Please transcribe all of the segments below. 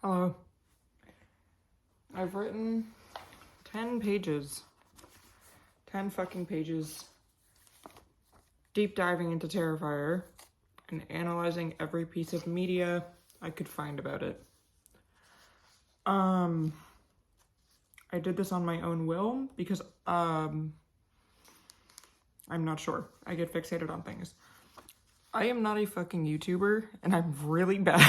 Hello. I've written 10 pages. 10 fucking pages. Deep diving into Terrifier and analyzing every piece of media I could find about it. I did this on my own will because, I'm not sure. I get fixated on things. I am not a fucking YouTuber and I'm really bad.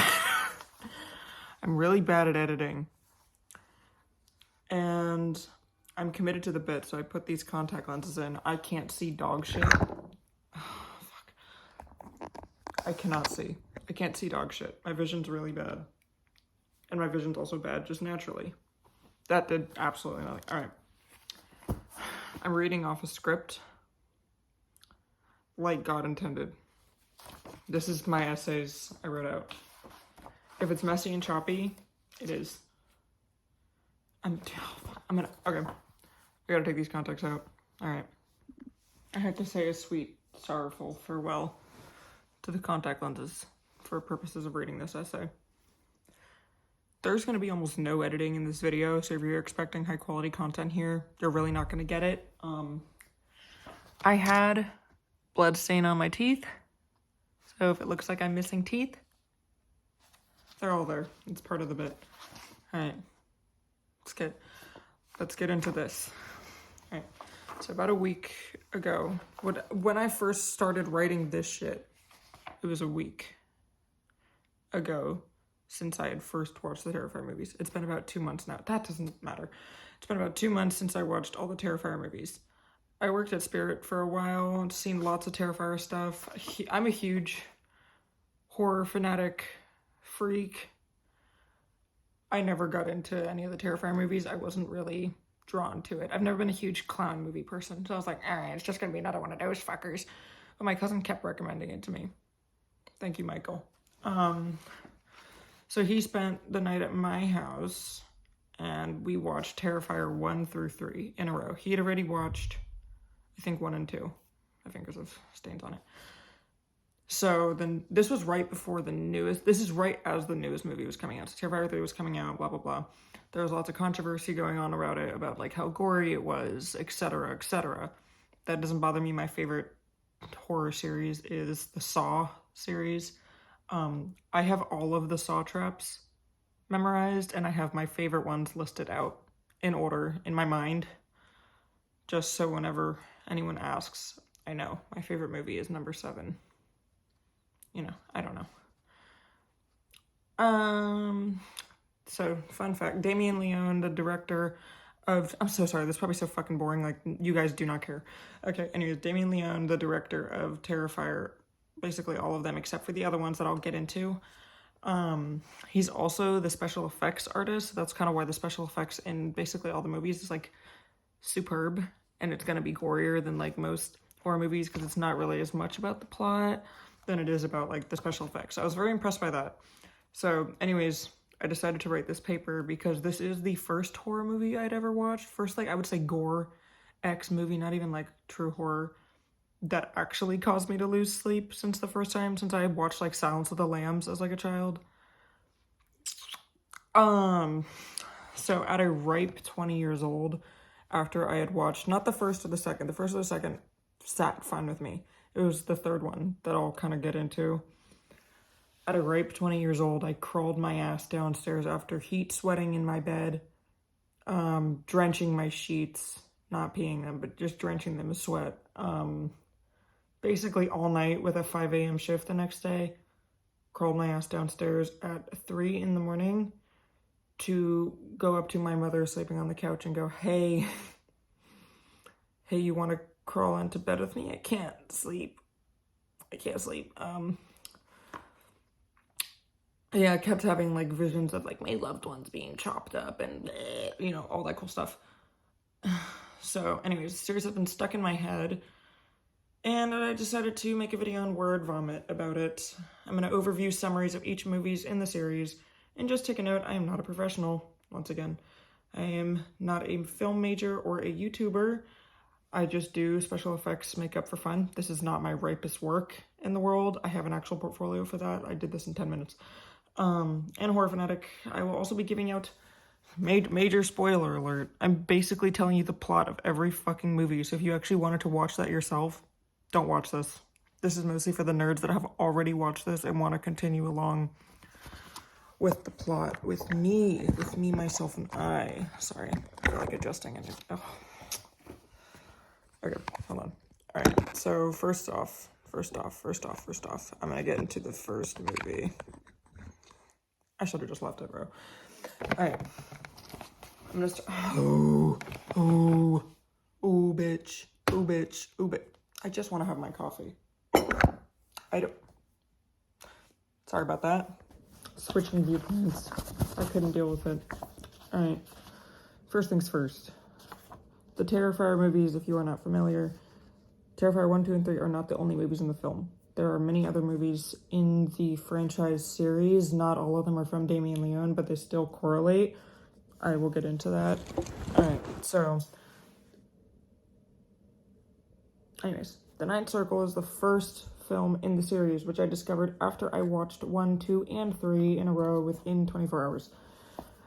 I'm really bad at editing. And I'm committed to the bit, so I put these contact lenses in. I can't see dog shit. Oh, fuck. I cannot see. I can't see dog shit. My vision's really bad. And my vision's also bad just naturally. That did absolutely nothing. All right. I'm reading off a script like God intended. This is my essays I wrote out. If it's messy and choppy, it is. Okay. I gotta take these contacts out. All right. I have to say a sweet, sorrowful farewell to the contact lenses for purposes of reading this essay. There's gonna be almost no editing in this video, so if you're expecting high quality content here, you're really not gonna get it. I had blood stain on my teeth, so if it looks like I'm missing teeth, they're all there. It's part of the bit. All right, let's get into this. All right, so about a week ago, when I first started writing this shit, it was a week ago since I had first watched the Terrifier movies. It's been about 2 months now. That doesn't matter. It's been about 2 months since I watched all the Terrifier movies. I worked at Spirit for a while and seen lots of Terrifier stuff. I'm a huge horror fanatic freak. I never got into any of the Terrifier movies. I wasn't really drawn to it. I've never been a huge clown movie person, so I was like, all right, it's just gonna be another one of those fuckers. But my cousin kept recommending it to me. Thank you, Michael. So he spent the night at my house and we watched Terrifier 1 through 3 in a row. He had already watched, I think, 1 and 2. My fingers have stains on it. So then this was right before this is right as the newest movie was coming out. So Terrifier 3 was coming out, blah, blah, blah. There was lots of controversy going on around it about like how gory it was, etc., etc. That doesn't bother me. My favorite horror series is the Saw series. I have all of the Saw traps memorized and I have my favorite ones listed out in order in my mind. Just so whenever anyone asks, I know. My favorite movie is number 7. You know, I don't know. So, fun fact, Damien Leone, the director of, I'm so sorry, this is probably so fucking boring, like, you guys do not care. Okay, anyways, Damien Leone, the director of Terrifier, basically all of them except for the other ones that I'll get into. He's also the special effects artist. That's kind of why the special effects in basically all the movies is, like, superb, and it's gonna be gorier than, like, most horror movies, because it's not really as much about the plot than it is about like the special effects. So I was very impressed by that. So anyways, I decided to write this paper because this is the first horror movie I'd ever watched. First, like, I would say gore X movie, not even like true horror, that actually caused me to lose sleep since the first time, since I had watched like Silence of the Lambs as like a child. So at a ripe 20 years old, after I had watched, not the first or the second sat fine with me. It was the third one that I'll kind of get into. At a ripe 20 years old, I crawled my ass downstairs after heat sweating in my bed, drenching my sheets, not peeing them, but just drenching them with sweat. Basically all night with a 5 a.m. shift the next day. Crawled my ass downstairs at 3 in the morning to go up to my mother sleeping on the couch and go, hey, you want to crawl into bed with me? I can't sleep. Yeah, I kept having like visions of like my loved ones being chopped up and you know, all that cool stuff. So anyways, the series has been stuck in my head and I decided to make a video on word vomit about it. I'm going to overview summaries of each movies in the series and just take a note, I am not a professional. Once again, I am not a film major or a YouTuber. I just do special effects makeup for fun. This is not my ripest work in the world. I have an actual portfolio for that. I did this in 10 minutes. And Horror Fanatic. I will also be giving out major spoiler alert. I'm basically telling you the plot of every fucking movie, so if you actually wanted to watch that yourself, don't watch this. This is mostly for the nerds that have already watched this and want to continue along with the plot with me, myself, and I. Sorry, I feel like adjusting it. Oh. Okay, hold on. All right, so first off, I'm gonna get into the first movie. I should have just left it, bro. All right, I'm gonna start. Oh, bitch. I just want to have my coffee. I don't. Sorry about that. Switching viewpoints. I couldn't deal with it. All right. First things first. The Terrifier movies, if you are not familiar, Terrifier 1, 2, and 3 are not the only movies in the film. There are many other movies in the franchise series. Not all of them are from Damien Leone, but they still correlate. I will get into that. All right, so anyways, The Ninth Circle is the first film in the series, which I discovered after I watched 1, 2, and 3 in a row within 24 hours.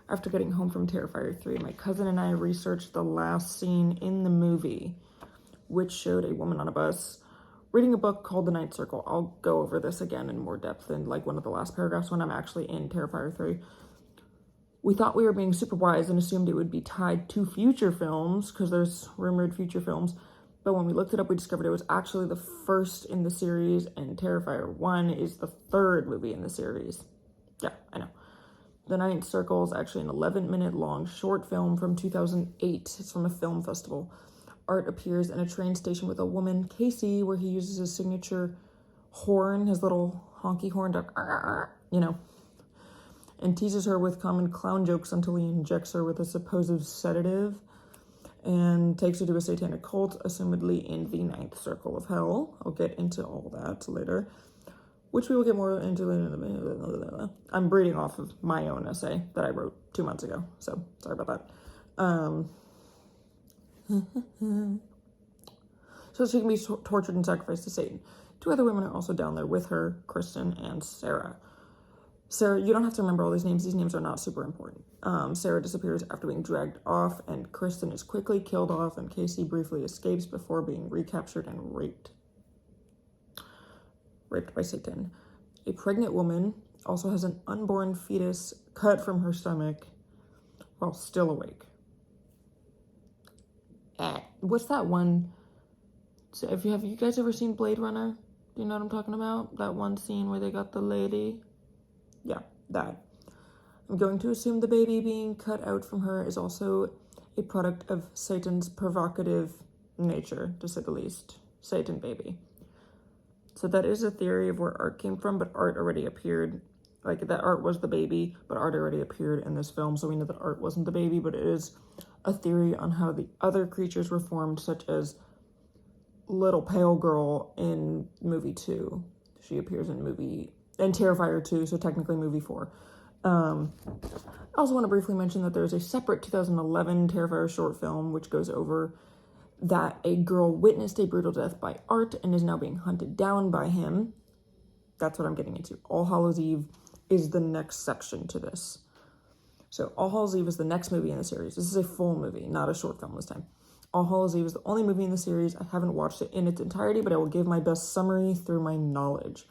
After getting home from Terrifier 3, my cousin and I researched the last scene in the movie, which showed a woman on a bus reading a book called The Ninth Circle. I'll go over this again in more depth in like one of the last paragraphs when I'm actually in Terrifier 3. We thought we were being super wise and assumed it would be tied to future films because there's rumored future films. But when we looked it up, we discovered it was actually the first in the series, and Terrifier 1 is the third movie in the series. Yeah, I know. The Ninth Circle is actually an 11-minute long short film from 2008. It's from a film festival. Art appears in a train station with a woman, Casey, where he uses his signature horn, his little honky horn, and teases her with common clown jokes until he injects her with a supposed sedative and takes her to a satanic cult, assumedly in the Ninth Circle of Hell. I'll get into all that later, which we will get more into later. I'm reading off of my own essay that I wrote 2 months ago, so sorry about that. So she can be tortured and sacrificed to Satan. 2 other women are also down there with her, Kristen and Sarah. Sarah, you don't have to remember all these names. These names are not super important. Sarah disappears after being dragged off, and Kristen is quickly killed off, and Casey briefly escapes before being recaptured and raped. Raped by Satan. A pregnant woman also has an unborn fetus cut from her stomach while still awake. What's that one? So have you guys ever seen Blade Runner? Do you know what I'm talking about? That one scene where they got the lady? Yeah, that. I'm going to assume the baby being cut out from her is also a product of Satan's provocative nature, to say the least. Satan baby. So that is a theory of where Art came from, but Art already appeared. Like, that Art was the baby, but Art already appeared in this film, so we know that Art wasn't the baby, but it is a theory on how the other creatures were formed, such as Little Pale Girl in movie 2. She appears in Terrifier 2, so technically movie 4. I also want to briefly mention that there's a separate 2011 Terrifier short film which goes over that a girl witnessed a brutal death by Art and is now being hunted down by him. That's what I'm getting into. All Hallows Eve is the next section to this. So All Hallows Eve is the next movie in the series. This is a full movie, not a short film this time. All Hallows Eve is the only movie in the series. I haven't watched it in its entirety, but I will give my best summary through my knowledge.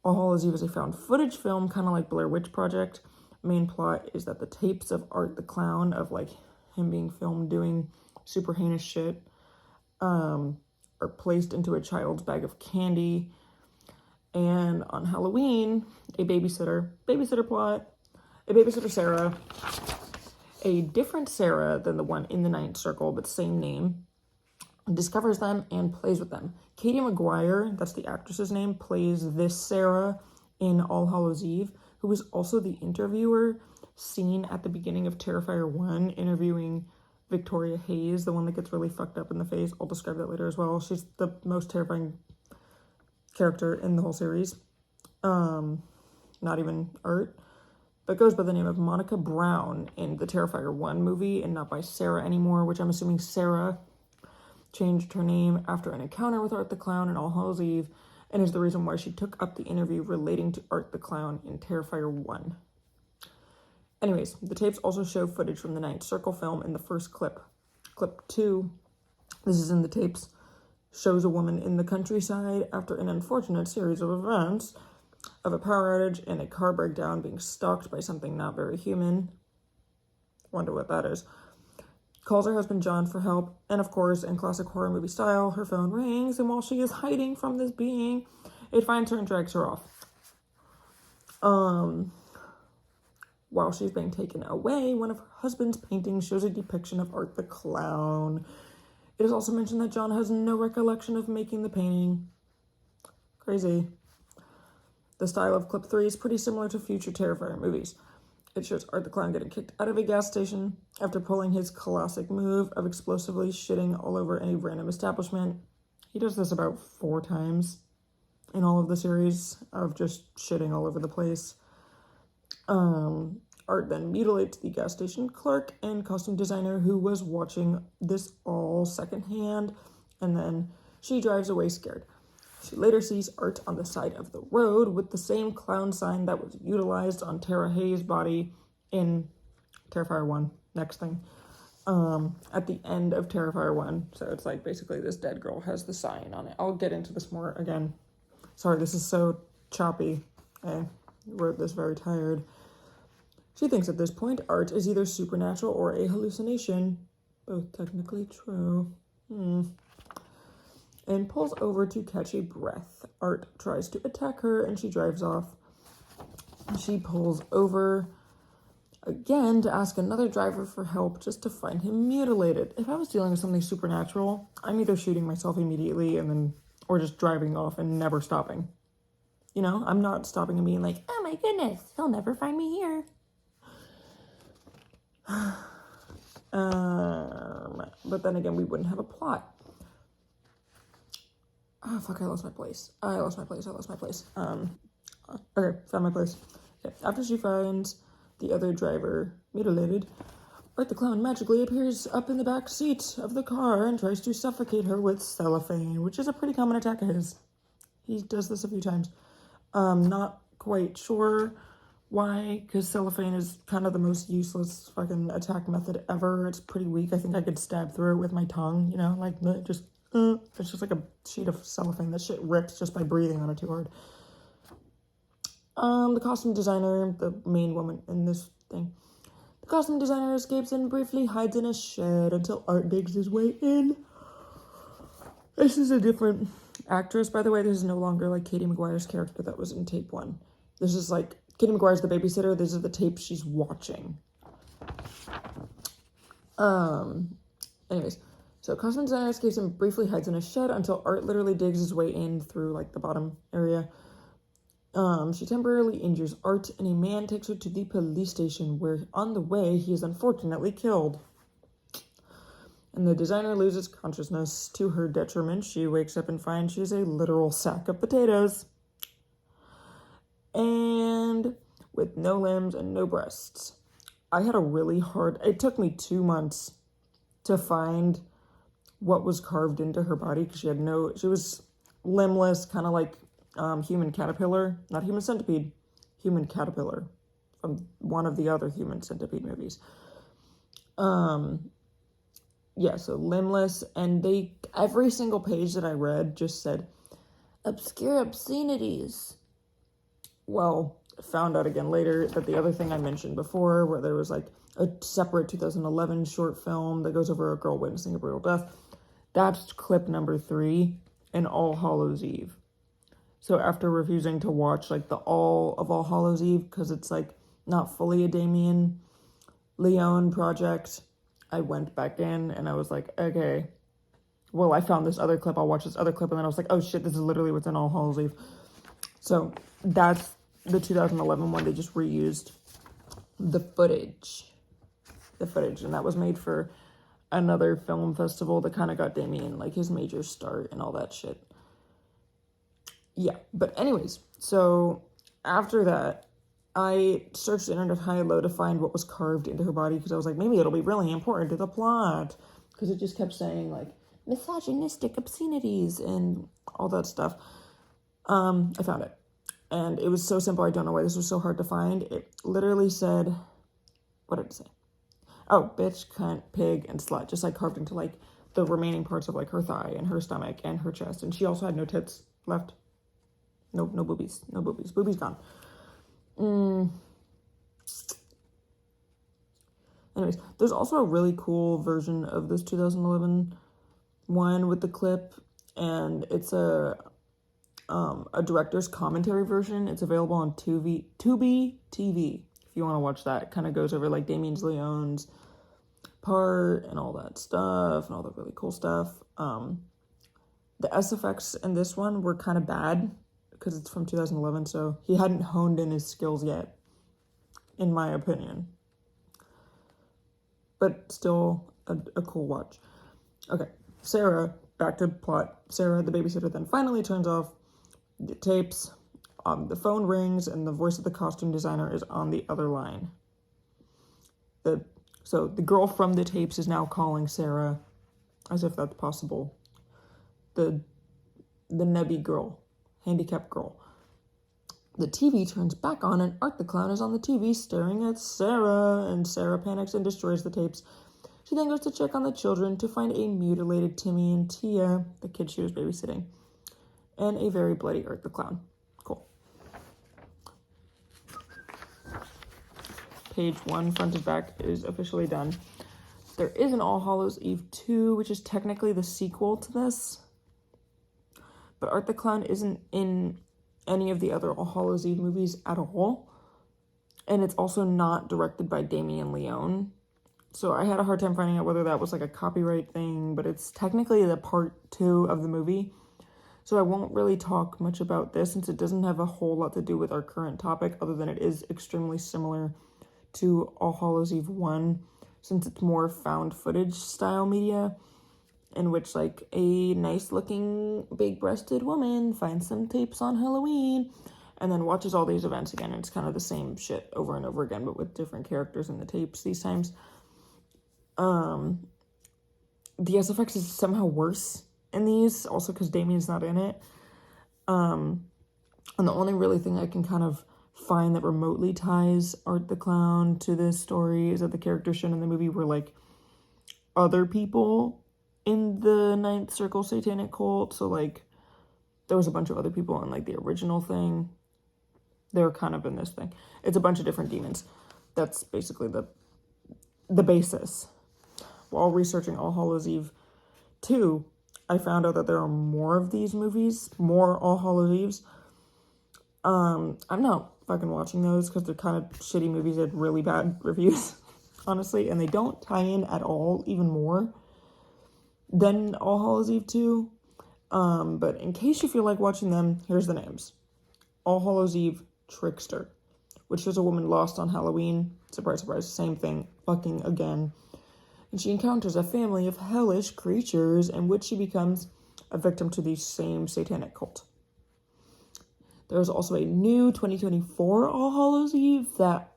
All Hallows Eve is a found footage film, kind of like Blair Witch Project. Main plot is that the tapes of Art the Clown, of like him being filmed doing super heinous shit, are placed into a child's bag of candy. And on Halloween, a babysitter Sarah, a different Sarah than the one in the Ninth Circle, but same name, discovers them and plays with them. Katie McGuire, that's the actress's name, plays this Sarah in All Hallows Eve, who was also the interviewer seen at the beginning of Terrifier 1, interviewing Victoria Hayes, the one that gets really fucked up in the face. I'll describe that later as well. She's the most terrifying character in the whole series. Not even Art. But goes by the name of Monica Brown in the Terrifier 1 movie, and not by Sarah anymore, which I'm assuming Sarah changed her name after an encounter with Art the Clown in All Hallows Eve, and is the reason why she took up the interview relating to Art the Clown in Terrifier 1. Anyways, the tapes also show footage from the Ninth Circle film in the first clip. Clip 2, this is in the tapes, shows a woman in the countryside after an unfortunate series of events of a power outage and a car breakdown being stalked by something not very human. Wonder what that is. Calls her husband John for help, and of course, in classic horror movie style, her phone rings, and while she is hiding from this being, it finds her and drags her off. While she's being taken away, one of her husband's paintings shows a depiction of Art the Clown. It is also mentioned that John has no recollection of making the painting. Crazy. The style of clip 3 is pretty similar to future Terrifier movies. It shows Art the Clown getting kicked out of a gas station after pulling his classic move of explosively shitting all over a random establishment. He does this about 4 times in all of the series of just shitting all over the place. Art then mutilates the gas station clerk and costume designer who was watching this all secondhand, and then she drives away scared. She later sees Art on the side of the road with the same clown sign that was utilized on Tara Hayes' body in Terrifier 1. Next thing. At the end of Terrifier 1. So it's like basically this dead girl has the sign on it. I'll get into this more again. Sorry, this is so choppy. I wrote this very tired. She thinks at this point Art is either supernatural or a hallucination. Both technically true. And pulls over to catch a breath. Art tries to attack her and she drives off. She pulls over again to ask another driver for help just to find him mutilated. If I was dealing with something supernatural, I'm either shooting myself immediately or just driving off and never stopping. You know, I'm not stopping and being like, oh my goodness, he'll never find me here. But then again, we wouldn't have a plot. Oh, fuck, I lost my place. Okay, found my place. Okay. After she finds the other driver mutilated, Art the Clown magically appears up in the back seat of the car and tries to suffocate her with cellophane, which is a pretty common attack of his. He does this a few times. Not quite sure why, because cellophane is kind of the most useless fucking attack method ever. It's pretty weak. I think I could stab through it with my tongue, you know, like just... it's just like a sheet of cellophane. That shit rips just by breathing on it too hard. The costume designer, the main woman in this thing, the costume designer escapes and briefly hides in a shed until Art digs his way in. This is a different actress, by the way. This is no longer like Katie McGuire's character that was in tape 1. This is like Katie McGuire's the babysitter. These are the tapes she's watching. Anyways. So costume designer escapes and briefly hides in a shed until Art literally digs his way in through like the bottom area. She temporarily injures Art and a man takes her to the police station where on the way he is unfortunately killed. And the designer loses consciousness. To her detriment, she wakes up and finds she is a literal sack of potatoes. And with no limbs and no breasts. I had a really hard... It took me 2 months to find what was carved into her body because she was limbless, kind of like human caterpillar, not human centipede, human caterpillar from one of the other human centipede movies. Yeah, so limbless, and every single page that I read just said obscure obscenities. Well, found out again later that the other thing I mentioned before, where there was like a separate 2011 short film that goes over a girl witnessing a brutal death, that's clip number 3 in All Hallows Eve. So after refusing to watch like the All Hallows Eve, because it's like not fully a Damien Leone project, I went back in and I was like, okay, well, I found this other clip, I'll watch this other clip, and then I was like, oh shit, this is literally what's in All Hallows Eve. So that's the 2011 one. They just reused the footage, and that was made for another film festival that kind of got Damien like his major start and all that shit. Yeah, but anyways, so after that, I searched the internet high and low to find what was carved into her body because I was like, maybe it'll be really important to the plot, because it just kept saying like misogynistic obscenities and all that stuff. I found it. And it was so simple, I don't know why this was so hard to find. It literally said, what did it say? Oh, bitch, cunt, pig, and slut. Just like carved into like the remaining parts of like her thigh and her stomach and her chest. And she also had no tits left. No boobies. No boobies. Boobies gone. Anyways, there's also a really cool version of this 2011 one with the clip. And it's a director's commentary version. It's available on Tubi TV. If you want to watch that, it kind of goes over like Damien Leone's part and all that stuff and all the really cool stuff. The SFX in this one were kind of bad because it's from 2011, so he hadn't honed in his skills yet, in my opinion. But still a cool watch. Okay, Sarah, back to plot. Sarah, the babysitter, then finally turns off the tapes. The phone rings and the voice of the costume designer is on the other line. So the girl from the tapes is now calling Sarah, as if that's possible. The Nebby girl, handicapped girl. The TV turns back on and Art the Clown is on the TV staring at Sarah, and Sarah panics and destroys the tapes. She then goes to check on the children to find a mutilated Timmy and Tia, the kid she was babysitting, and a very bloody Art the Clown. Cool. Page 1, front and back, is officially done. There is an All Hallows Eve 2, which is technically the sequel to this. But Art the Clown isn't in any of the other All Hallows Eve movies at all. And it's also not directed by Damien Leone. So I had a hard time finding out whether that was like a copyright thing, but it's technically the part 2 of the movie. So I won't really talk much about this since it doesn't have a whole lot to do with our current topic, other than it is extremely similar to All Hallows Eve 1, since it's more found footage style media, in which like a nice looking big breasted woman finds some tapes on Halloween and then watches all these events again. And it's kind of the same shit over and over again, but with different characters in the tapes these times. The SFX is somehow worse in these, also because Damien's not in it. And the only really thing I can kind of find that remotely ties Art the Clown to this story is that the characters shown in the movie were like other people in the Ninth Circle satanic cult. So like there was a bunch of other people in like the original thing. They're kind of in this thing. It's a bunch of different demons. That's basically the basis. While researching All Hallows Eve 2, I found out that there are more of these movies, more All Hallows Eves. I'm not fucking watching those because they're kind of shitty movies that had really bad reviews, honestly, and they don't tie in at all, even more than All Hallows Eve 2. But in case you feel like watching them, here's the names. All Hallows Eve Trickster, which is a woman lost on Halloween. Surprise, surprise, same thing, fucking again. And she encounters a family of hellish creatures in which she becomes a victim to the same satanic cult. There's also a new 2024 All Hallows Eve that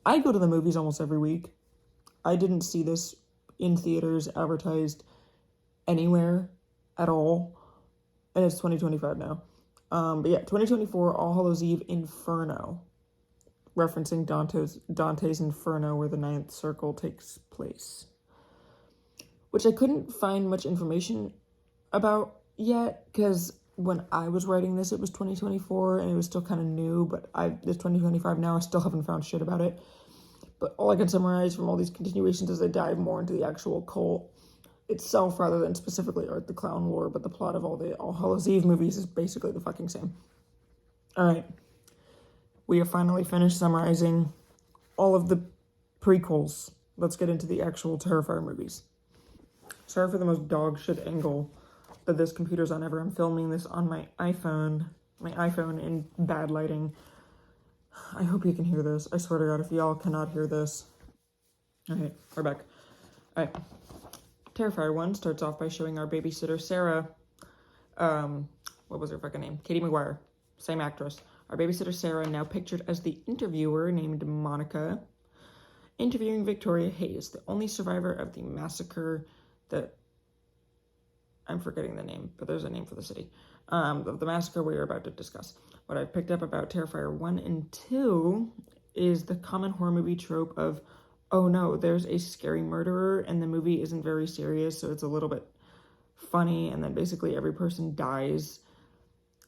I go to the movies almost every week. I didn't see this in theaters advertised anywhere at all. And it's 2025 now. But yeah, 2024 All Hallows Eve Inferno. Referencing Dante's Inferno, where the Ninth Circle takes place. Which I couldn't find much information about yet, because when I was writing this, it was 2024, and it was still kind of new, but it's 2025 now, I still haven't found shit about it. But all I can summarize from all these continuations is I dive more into the actual cult itself, rather than specifically Art the Clown lore, but the plot of all the All Hallows Eve movies is basically the fucking same. Alright. We have finally finished summarizing all of the prequels. Let's get into the actual Terrifier movies. Sorry for the most dog shit angle that this computer's on ever. I'm filming this on my iPhone in bad lighting. I hope you can hear this. I swear to God, if y'all cannot hear this. Alright, we're back. Alright. Terrifier 1 starts off by showing our babysitter, Sarah. What was her fucking name? Katie McGuire. Same actress. Our babysitter, Sarah, now pictured as the interviewer named Monica, interviewing Victoria Hayes, the only survivor of the massacre that... I'm forgetting the name, but there's a name for the city. of the massacre we are about to discuss. What I've picked up about Terrifier 1 and 2 is the common horror movie trope of, oh no, there's a scary murderer, and the movie isn't very serious, so it's a little bit funny, and then basically every person dies.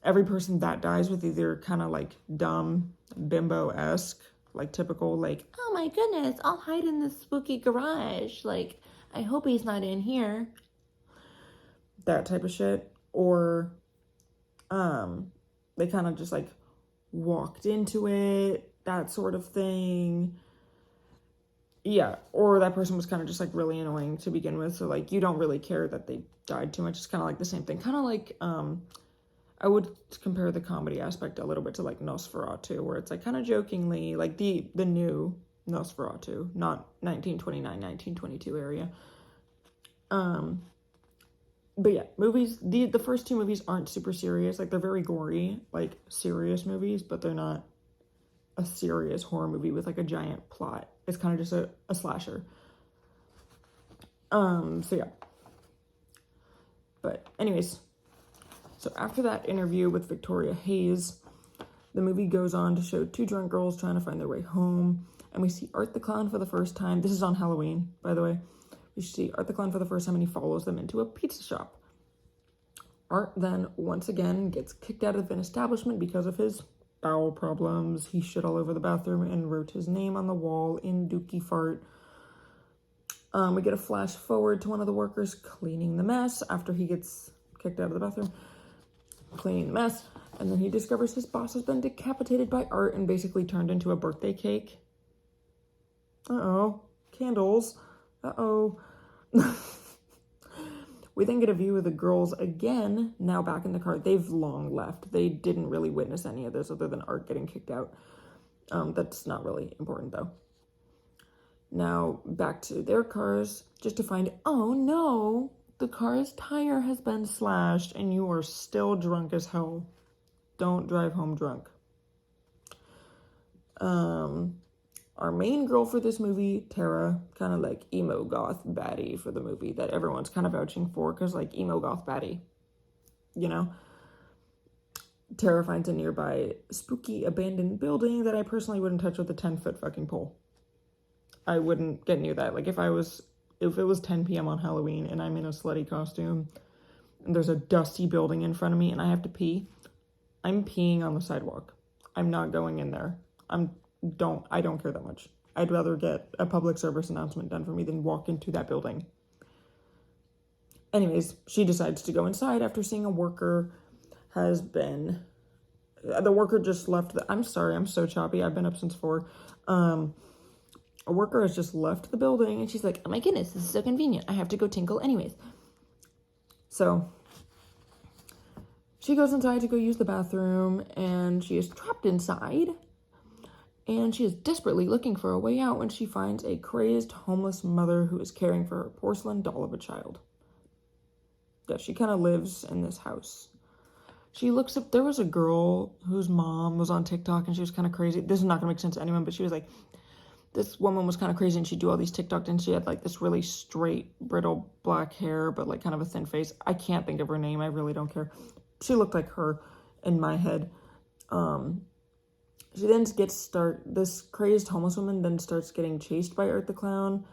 Every person that dies with either kind of like dumb, bimbo-esque, like typical, like, oh my goodness, I'll hide in this spooky garage. Like, I hope he's not in here. That type of shit. Or, they kind of just like walked into it, that sort of thing. Yeah, or that person was kind of just like really annoying to begin with, so like you don't really care that they died too much. It's kind of like the same thing. Kind of like, I would compare the comedy aspect a little bit to like Nosferatu, where it's like kind of jokingly, like the new Nosferatu, not 1929, 1922 area. But yeah, movies, the first two movies aren't super serious. Like, they're very gory, like serious movies, but they're not a serious horror movie with like a giant plot. It's kind of just a slasher. So yeah. But anyways, so after that interview with Victoria Hayes, the movie goes on to show two drunk girls trying to find their way home, and we see Art the Clown for the first time. This is on Halloween, by the way. We see Art the Clown for the first time, and he follows them into a pizza shop. Art then, once again, gets kicked out of an establishment because of his bowel problems. He shit all over the bathroom and wrote his name on the wall in Dookie Fart. We get a flash forward to one of the workers cleaning the mess after he gets kicked out of the bathroom, cleaning the mess, and then he discovers his boss has been decapitated by Art and basically turned into a birthday cake. Uh-oh. Candles. Uh-oh. We then get a view of the girls again, now back in the car. They've long left. They didn't really witness any of this other than Art getting kicked out. That's not really important, though. Now, back to their cars, just to find, oh no, the car's tire has been slashed and you are still drunk as hell. Don't drive home drunk. Our main girl for this movie, Tara, kind of like emo goth baddie for the movie that everyone's kind of vouching for, because like emo goth baddie, you know? Tara finds a nearby spooky abandoned building that I personally wouldn't touch with a 10-foot fucking pole. I wouldn't get near that. Like if it was 10 p.m. on Halloween and I'm in a slutty costume and there's a dusty building in front of me and I have to pee, I'm peeing on the sidewalk. I'm not going in there. I don't care that much. I'd rather get a public service announcement done for me than walk into that building. Anyways, she decides to go inside after seeing a worker the worker just left I'm sorry, I'm so choppy. I've been up since 4. A worker has just left the building and she's like, oh my goodness, this is so convenient. I have to go tinkle anyways. So she goes inside to go use the bathroom and she is trapped inside. And she is desperately looking for a way out when she finds a crazed, homeless mother who is caring for her porcelain doll of a child. Yeah, she kind of lives in this house. She looks up, there was a girl whose mom was on TikTok and she was kind of crazy. This is not going to make sense to anyone, but she was like, this woman was kind of crazy and she'd do all these TikToks and she had like this really straight, brittle black hair, but like kind of a thin face. I can't think of her name. I really don't care. She looked like her in my head. She then this crazed homeless woman then starts getting chased by Art the Clown.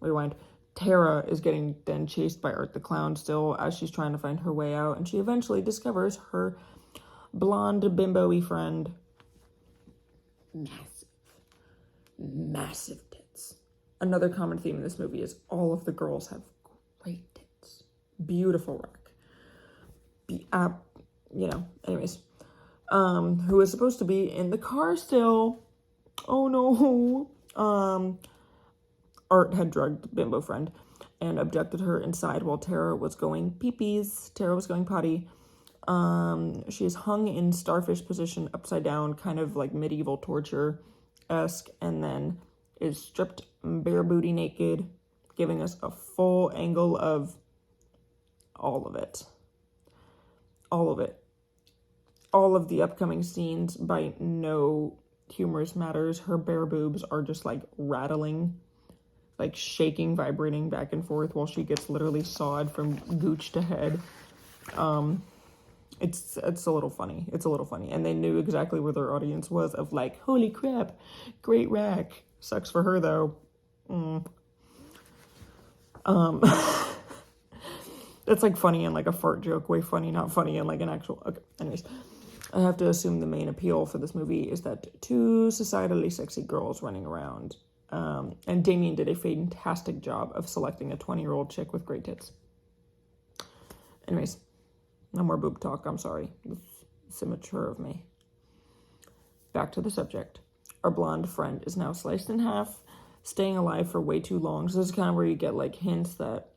Rewind. Tara is getting then chased by Art the Clown still as she's trying to find her way out. And she eventually discovers her blonde bimbo-y friend. Massive tits. Another common theme in this movie is all of the girls have great tits. Beautiful rack. Anyways. Who is supposed to be in the car still. Oh no. Art had drugged Bimbo friend and abducted her inside while Tara was going pee-pees. Tara was going potty. She is hung in starfish position upside down, kind of like medieval torture-esque, and then is stripped bare booty naked, giving us a full angle of all of it. All of it. All of the upcoming scenes, by no humorous matters, her bare boobs are just like rattling, like shaking, vibrating back and forth while she gets literally sawed from gooch to head. It's a little funny. It's a little funny. And they knew exactly where their audience was of like, holy crap, great rack. Sucks for her though. That's like funny in like a fart joke way, funny, not funny in like an actual. Okay, anyways, I have to assume the main appeal for this movie is that two societally sexy girls running around. And Damien did a fantastic job of selecting a 20-year-old chick with great tits. Anyways, no more boob talk. I'm sorry. It's immature of me. Back to the subject. Our blonde friend is now sliced in half, staying alive for way too long. So this is kind of where you get like hints that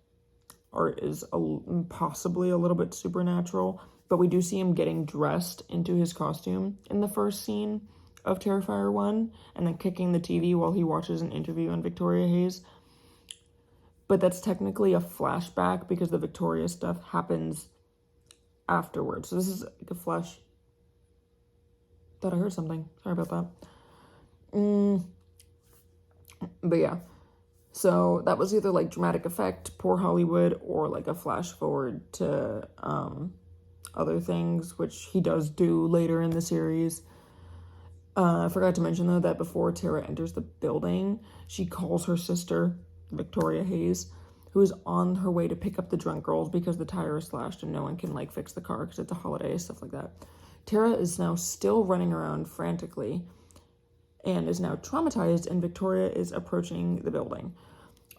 Art is possibly a little bit supernatural. But we do see him getting dressed into his costume in the first scene of Terrifier 1, and then kicking the TV while he watches an interview on Victoria Hayes. But that's technically a flashback because the Victoria stuff happens afterwards. So this is like a flash. Thought I heard something. Sorry about that. But yeah. So that was either like dramatic effect, poor Hollywood, or like a flash forward to other things, which he does do later in the series. I forgot to mention, though, that before Tara enters the building, she calls her sister, Victoria Hayes, who is on her way to pick up the drunk girls because the tire is slashed and no one can, like, fix the car because it's a holiday, stuff like that. Tara is now still running around frantically and is now traumatized, and Victoria is approaching the building.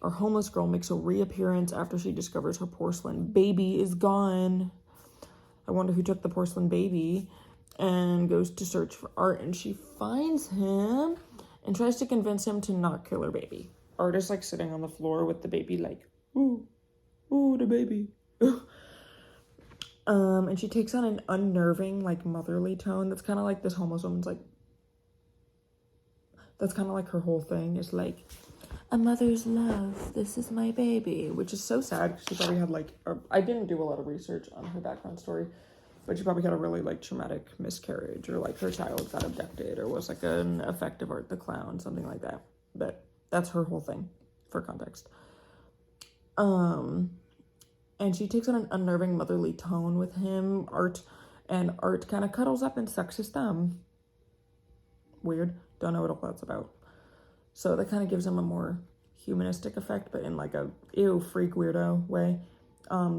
Our homeless girl makes a reappearance after she discovers her porcelain baby is gone. I wonder who took the porcelain baby. And goes to search for Art, and she finds him and tries to convince him to not kill her baby. Art is like sitting on the floor with the baby like, ooh, the baby. And she takes on an unnerving, like, motherly tone that's kind of like this homeless woman's like, that's kind of like her whole thing is like, a mother's love, this is my baby, which is so sad because she probably had like, I didn't do a lot of research on her background story, but she probably had a really, like, traumatic miscarriage, or, like, her child got abducted, or was, like, an effective Art the Clown, something like that. But that's her whole thing, for context. And she takes on an unnerving motherly tone with him, Art, and Art kind of cuddles up and sucks his thumb. Weird. Don't know what all that's about. So that kind of gives him a more humanistic effect, but in, like, a ew, freak, weirdo way.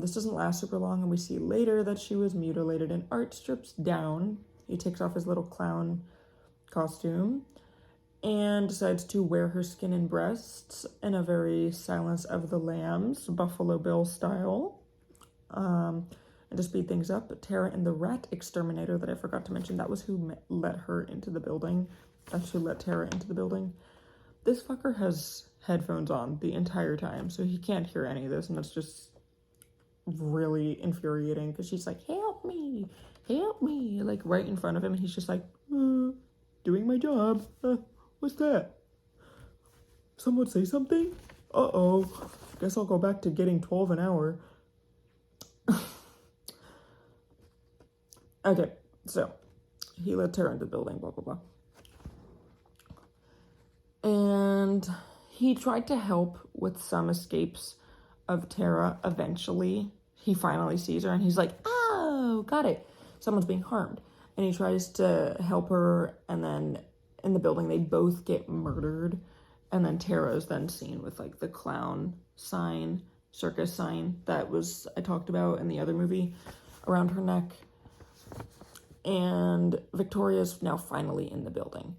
This doesn't last super long, and we see later that she was mutilated, and Art strips down. He takes off his little clown costume and decides to wear her skin and breasts in a very Silence of the Lambs, Buffalo Bill style. And to speed things up, Tara and the rat exterminator that I forgot to mention, that was who let her into the building. Actually let Tara into the building. This fucker has headphones on the entire time, so he can't hear any of this, and that's just really infuriating because she's like, help me, like right in front of him, and he's just like, doing my job. What's that? Someone say something? Uh-oh. Guess I'll go back to getting 12 an hour. Okay, so he let Tara into the building, blah, blah, blah. And he tried to help with some escapes of Tara. Eventually he finally sees her and he's like, oh, got it, someone's being harmed, and he tries to help her, and then in the building they both get murdered, and then Tara is then seen with like the clown sign, circus sign that was I talked about in the other movie around her neck, and Victoria's now finally in the building.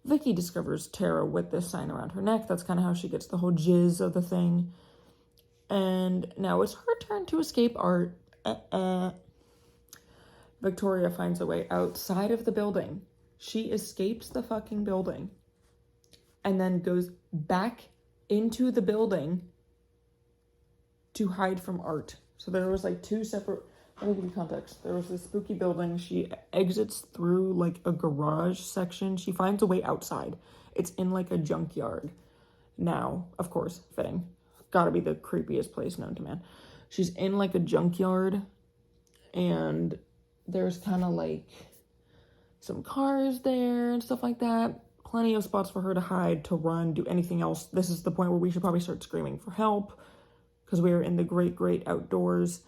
Vicky discovers Tara with this sign around her neck. That's kind of how she gets the whole jizz of the thing. And now it's her turn to escape Art. Victoria finds a way outside of the building. She escapes the fucking building and then goes back into the building to hide from Art. So there was like two separate, let me give you context. There was this spooky building. She exits through like a garage section. She finds a way outside. It's in like a junkyard. Now, of course, fitting. Gotta be the creepiest place known to man. She's in like a junkyard, and there's kind of like some cars there and stuff like that. Plenty of spots for her to hide, to run, do anything else. This is the point where we should probably start screaming for help because we are in the great, great outdoors.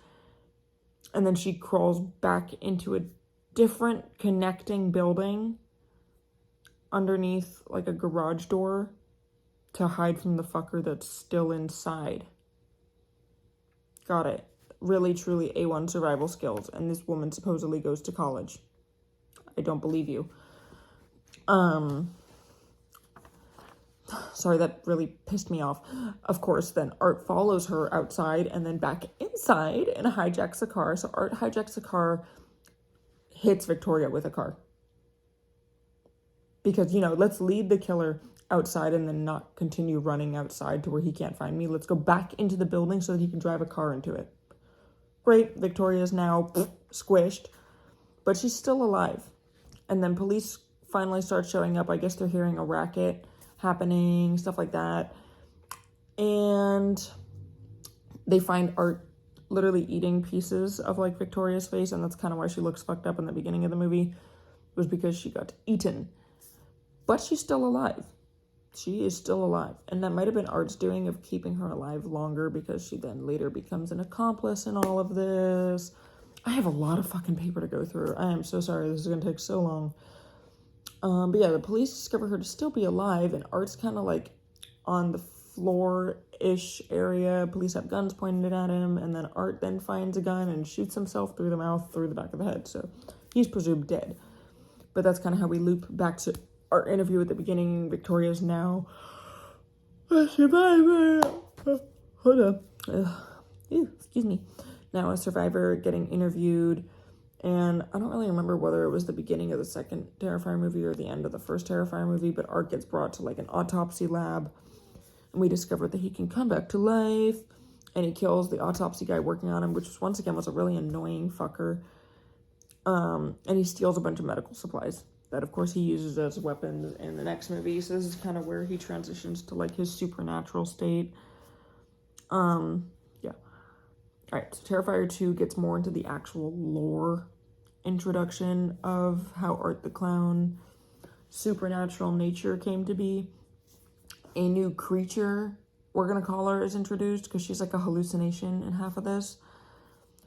And then she crawls back into a different connecting building underneath like a garage door to hide from the fucker that's still inside. Got it. Really, truly A1 survival skills. And this woman supposedly goes to college. I don't believe you. Sorry, that really pissed me off. Of course, then Art follows her outside and then back inside and hijacks a car. So Art hijacks a car, hits Victoria with a car. Because, you know, let's lead the killer outside and then not continue running outside to where he can't find me. Let's go back into the building so that he can drive a car into it. Great, Victoria's now squished, but she's still alive. And then police finally start showing up. I guess they're hearing a racket happening, stuff like that. And they find Art literally eating pieces of like Victoria's face, and that's kind of why she looks fucked up in the beginning of the movie, was because she got eaten. But she's still alive. She is still alive. And that might have been Art's doing of keeping her alive longer, because she then later becomes an accomplice in all of this. I have a lot of fucking paper to go through. I am so sorry. This is going to take so long. But yeah, the police discover her to still be alive, and Art's kind of like on the floor-ish area. Police have guns pointed at him, and then Art then finds a gun and shoots himself through the mouth, through the back of the head. So he's presumed dead. But that's kind of how we loop back to our interview at the beginning. Victoria's now a survivor. Hold up. Excuse me. Now a survivor getting interviewed. And I don't really remember whether it was the beginning of the second Terrifier movie or the end of the first Terrifier movie, but Art gets brought to like an autopsy lab, and we discover that he can come back to life, and he kills the autopsy guy working on him, which once again was a really annoying fucker. And he steals a bunch of medical supplies that of course he uses as weapons in the next movie. So this is kind of where he transitions to like his supernatural state. Yeah. Alright, so Terrifier 2 gets more into the actual lore introduction of how Art the Clown supernatural nature came to be. A new creature, we're gonna call her, is introduced, because she's like a hallucination in half of this,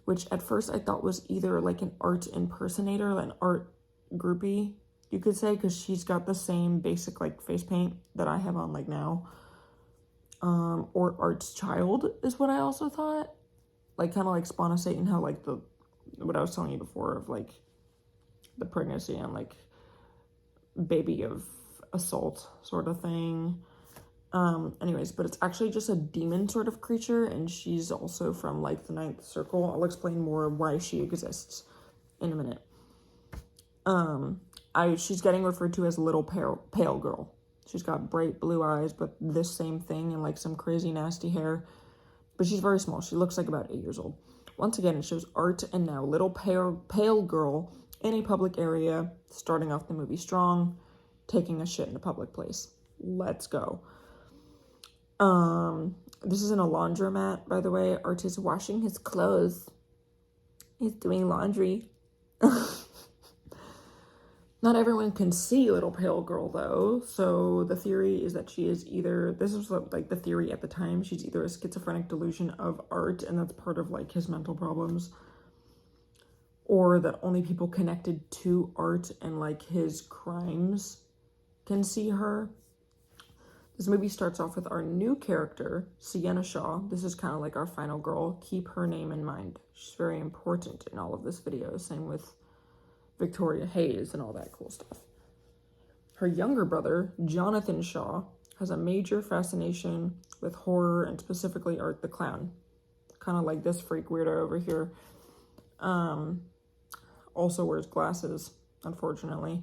which at first I thought was either like an Art impersonator, an Art groupie, you could say, because she's got the same basic like face paint that I have on like now. Or Art's child is what I also thought. Like kind of like Spawn of Satan, how like what I was telling you before of like the pregnancy and like baby of assault sort of thing. Anyways, but it's actually just a demon sort of creature, and she's also from like the Ninth Circle. I'll explain more why she exists in a minute. She's getting referred to as Little Pale Girl. She's got bright blue eyes, but this same thing and like some crazy nasty hair. But she's very small. She looks like about 8 years old. Once again, it shows Art and now Little Pale Girl in a public area, starting off the movie strong, taking a shit in a public place. Let's go. This is in a laundromat, by the way. Art is washing his clothes. He's doing laundry. Not everyone can see Little Pale Girl, though. So the theory is that she is either, this is like the theory at the time, she's either a schizophrenic delusion of Art, and that's part of like his mental problems, or that only people connected to Art and like his crimes can see her. This movie starts off with our new character, Sienna Shaw. This is kind of like our final girl. Keep her name in mind. She's very important in all of this video. Same with Victoria Hayes and all that cool stuff. Her younger brother, Jonathan Shaw, has a major fascination with horror and specifically Art the Clown. Kind of like this freak weirdo over here. Also wears glasses, unfortunately.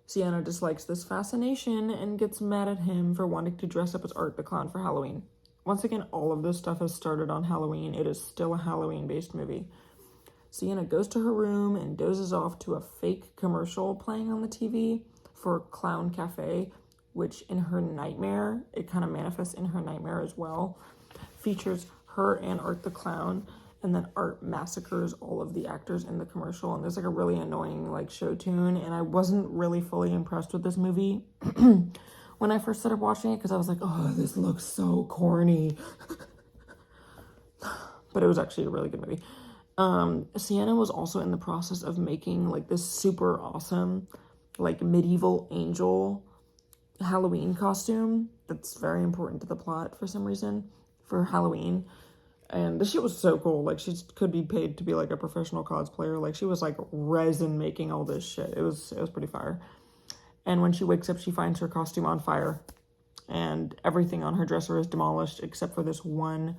Sienna dislikes this fascination and gets mad at him for wanting to dress up as Art the Clown for Halloween. Once again, all of this stuff has started on Halloween. It is still a Halloween-based movie. Sienna goes to her room and dozes off to a fake commercial playing on the TV for Clown Cafe, which in her nightmare, it kind of manifests in her nightmare as well, features her and Art the Clown, and then Art massacres all of the actors in the commercial, and there's like a really annoying like show tune, and I wasn't really fully impressed with this movie when I first started watching it, because I was like, oh, this looks so corny. But it was actually a really good movie. Sienna was also in the process of making like this super awesome like medieval angel Halloween costume that's very important to the plot for some reason for Halloween. And this shit was so cool. Like, she could be paid to be like a professional cosplayer. Like, she was like resin making all this shit. It was pretty fire. And when she wakes up, she finds her costume on fire, and everything on her dresser is demolished except for this one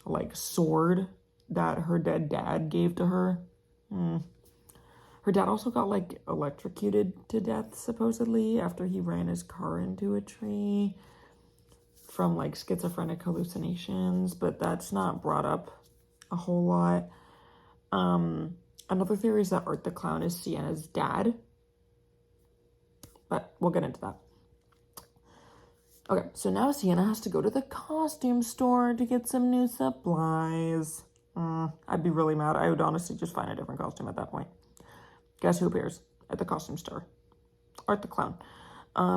like sword that her dead dad gave to her. Her dad also got like electrocuted to death supposedly after he ran his car into a tree from like schizophrenic hallucinations, but that's not brought up a whole lot. Another theory is that Art the Clown is Sienna's dad, but we'll get into that. Okay, so now Sienna has to go to the costume store to get some new supplies. I'd be really mad. I would honestly just find a different costume at that point. Guess who appears at the costume store? Art the Clown.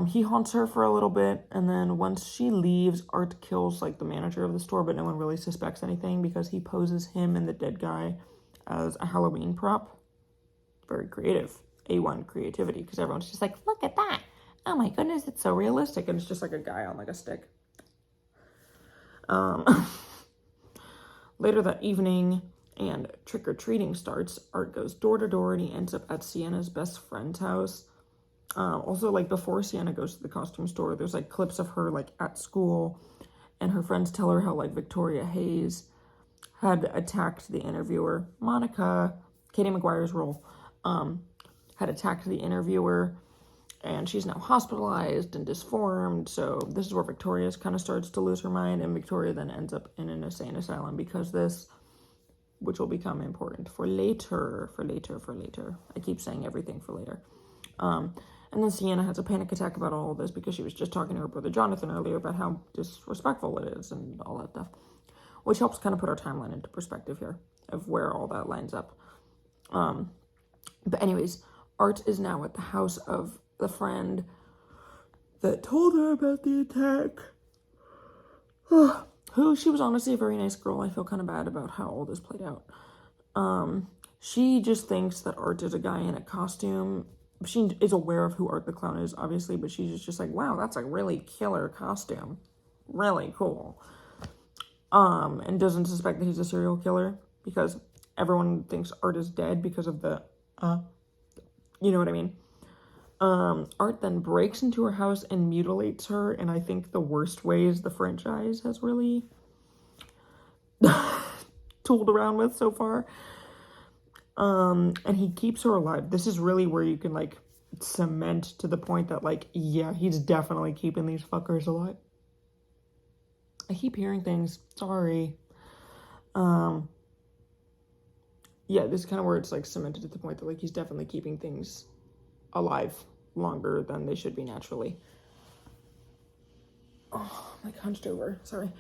He haunts her for a little bit, and then once she leaves, Art kills like the manager of the store, but no one really suspects anything because he poses him and the dead guy as a Halloween prop. Very creative. A1 creativity, because everyone's just like, look at that. Oh my goodness, it's so realistic. And it's just like a guy on like a stick. Later that evening, and trick-or-treating starts, Art goes door to door and he ends up at Sienna's best friend's house. Also, like, before Sienna goes to the costume store, there's like clips of her like at school, and her friends tell her how like Victoria Hayes had attacked the interviewer. Monica, Katie McGuire's role, had attacked the interviewer, and she's now hospitalized and disformed. So this is where Victoria kind of starts to lose her mind, and Victoria then ends up in an insane asylum because this, which will become important for later. I keep saying everything for later. And then Sienna has a panic attack about all of this because she was just talking to her brother Jonathan earlier about how disrespectful it is and all that stuff, which helps kind of put our timeline into perspective here of where all that lines up. But anyways, Art is now at the house of the friend that told her about the attack. Who, she was honestly a very nice girl. I feel kind of bad about how all this played out. She just thinks that Art is a guy in a costume. She is aware of who Art the Clown is, obviously, but she's just like, wow, that's a really killer costume. Really cool. And doesn't suspect that he's a serial killer because everyone thinks Art is dead because of the, you know what I mean? Art then breaks into her house and mutilates her, and I think the worst ways the franchise has really tooled around with so far. And he keeps her alive. This is really where you can like cement to the point that like, yeah, he's definitely keeping these fuckers alive. I keep hearing things, sorry. Yeah, this is kind of where it's like cemented to the point that like he's definitely keeping things alive longer than they should be naturally. Oh, I'm like hunched over, sorry.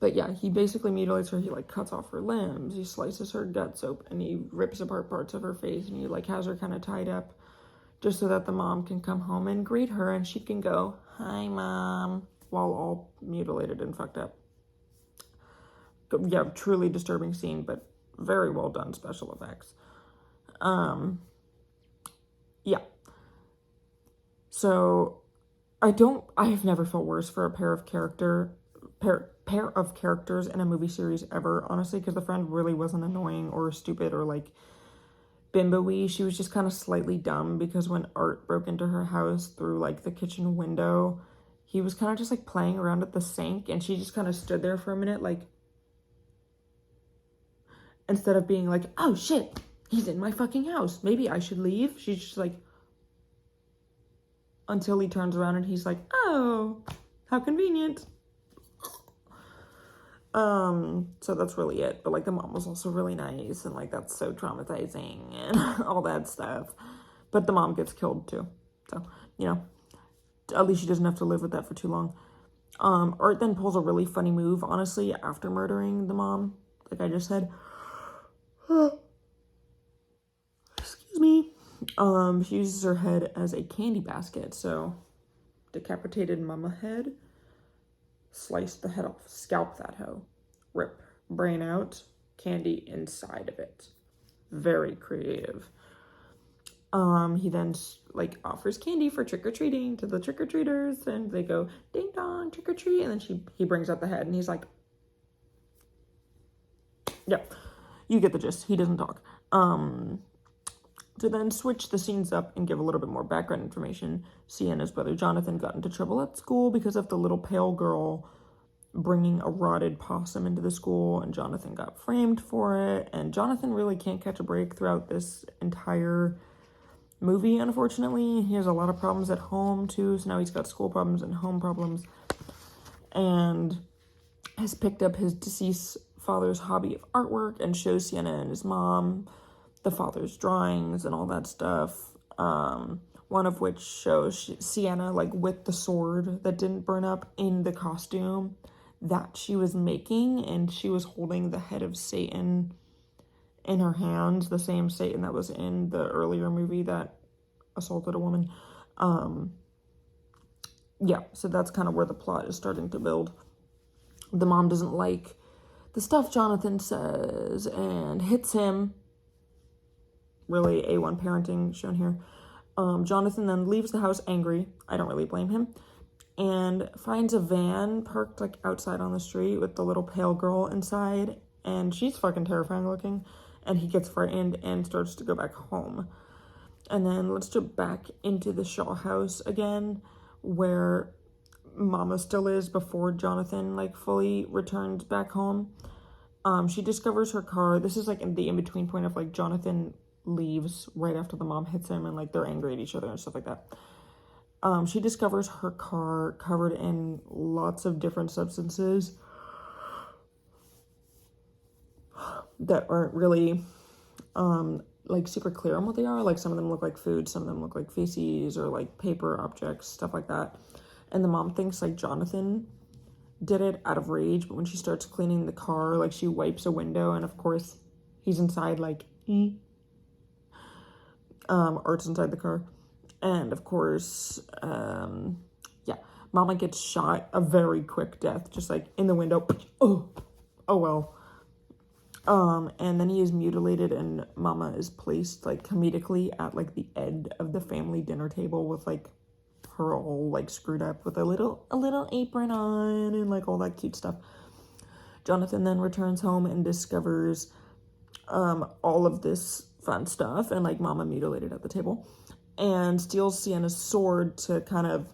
But yeah, he basically mutilates her. He like cuts off her limbs, he slices her guts open, and he rips apart parts of her face, and he like has her kind of tied up just so that the mom can come home and greet her, and she can go, hi mom, while all mutilated and fucked up. Yeah, truly disturbing scene, but very well done special effects. Yeah. So I have never felt worse for a pair of characters in a movie series ever, honestly, because the friend really wasn't annoying or stupid or like bimbo-y. She was just kind of slightly dumb because when Art broke into her house through like the kitchen window, he was kind of just like playing around at the sink, and she just kind of stood there for a minute like, instead of being like, oh shit, he's in my fucking house, maybe I should leave. She's just like, until he turns around and he's like, oh, how convenient. So that's really it. But like the mom was also really nice, and like that's so traumatizing and all that stuff. But the mom gets killed too. So, you know, at least she doesn't have to live with that for too long. Art then pulls a really funny move, honestly, after murdering the mom, like I just said. Excuse me. She uses her head as a candy basket. So, decapitated mama head, slice the head off, scalp that hoe. rip brain out, candy inside of it. Very creative. He then like offers candy for trick-or-treating to the trick-or-treaters, and they go ding dong trick-or-treat, and then he brings out the head and he's like, yeah, you get the gist. He doesn't talk. To then switch the scenes up and give a little bit more background information, Sienna's brother Jonathan got into trouble at school because of the little pale girl bringing a rotted possum into the school, and Jonathan got framed for it. And Jonathan really can't catch a break throughout this entire movie, unfortunately. He has a lot of problems at home too, so now he's got school problems and home problems, and has picked up his deceased father's hobby of artwork and shows Sienna and his mom the father's drawings and all that stuff. One of which shows Sienna like with the sword that didn't burn up in the costume that she was making, and she was holding the head of Satan in her hands, the same Satan that was in the earlier movie that assaulted a woman. Yeah, so that's kind of where the plot is starting to build. The mom doesn't like the stuff Jonathan says and hits him. Really A1 parenting shown here. Jonathan then leaves the house angry. I don't really blame him. And finds a van parked like outside on the street with the little pale girl inside. And she's fucking terrifying looking. And he gets frightened and starts to go back home. And then let's jump back into the Shaw house again, where Mama still is before Jonathan like fully returns back home. She discovers her car. This is like in the in-between point of like Jonathan leaves right after the mom hits him and like they're angry at each other and stuff like that. She discovers her car covered in lots of different substances that aren't really like super clear on what they are. Like some of them look like food, some of them look like feces or like paper objects, stuff like that. And the mom thinks like Jonathan did it out of rage, but when she starts cleaning the car, like she wipes a window, and of course he's inside like Art's inside the car. And of course yeah, Mama gets shot a very quick death, just like in the window. Oh well. And then he is mutilated, and Mama is placed like comedically at like the end of the family dinner table with like her all like screwed up with a little apron on and like all that cute stuff. Jonathan then returns home and discovers all of this fun stuff and like Mama mutilated at the table, and steals Sienna's sword to kind of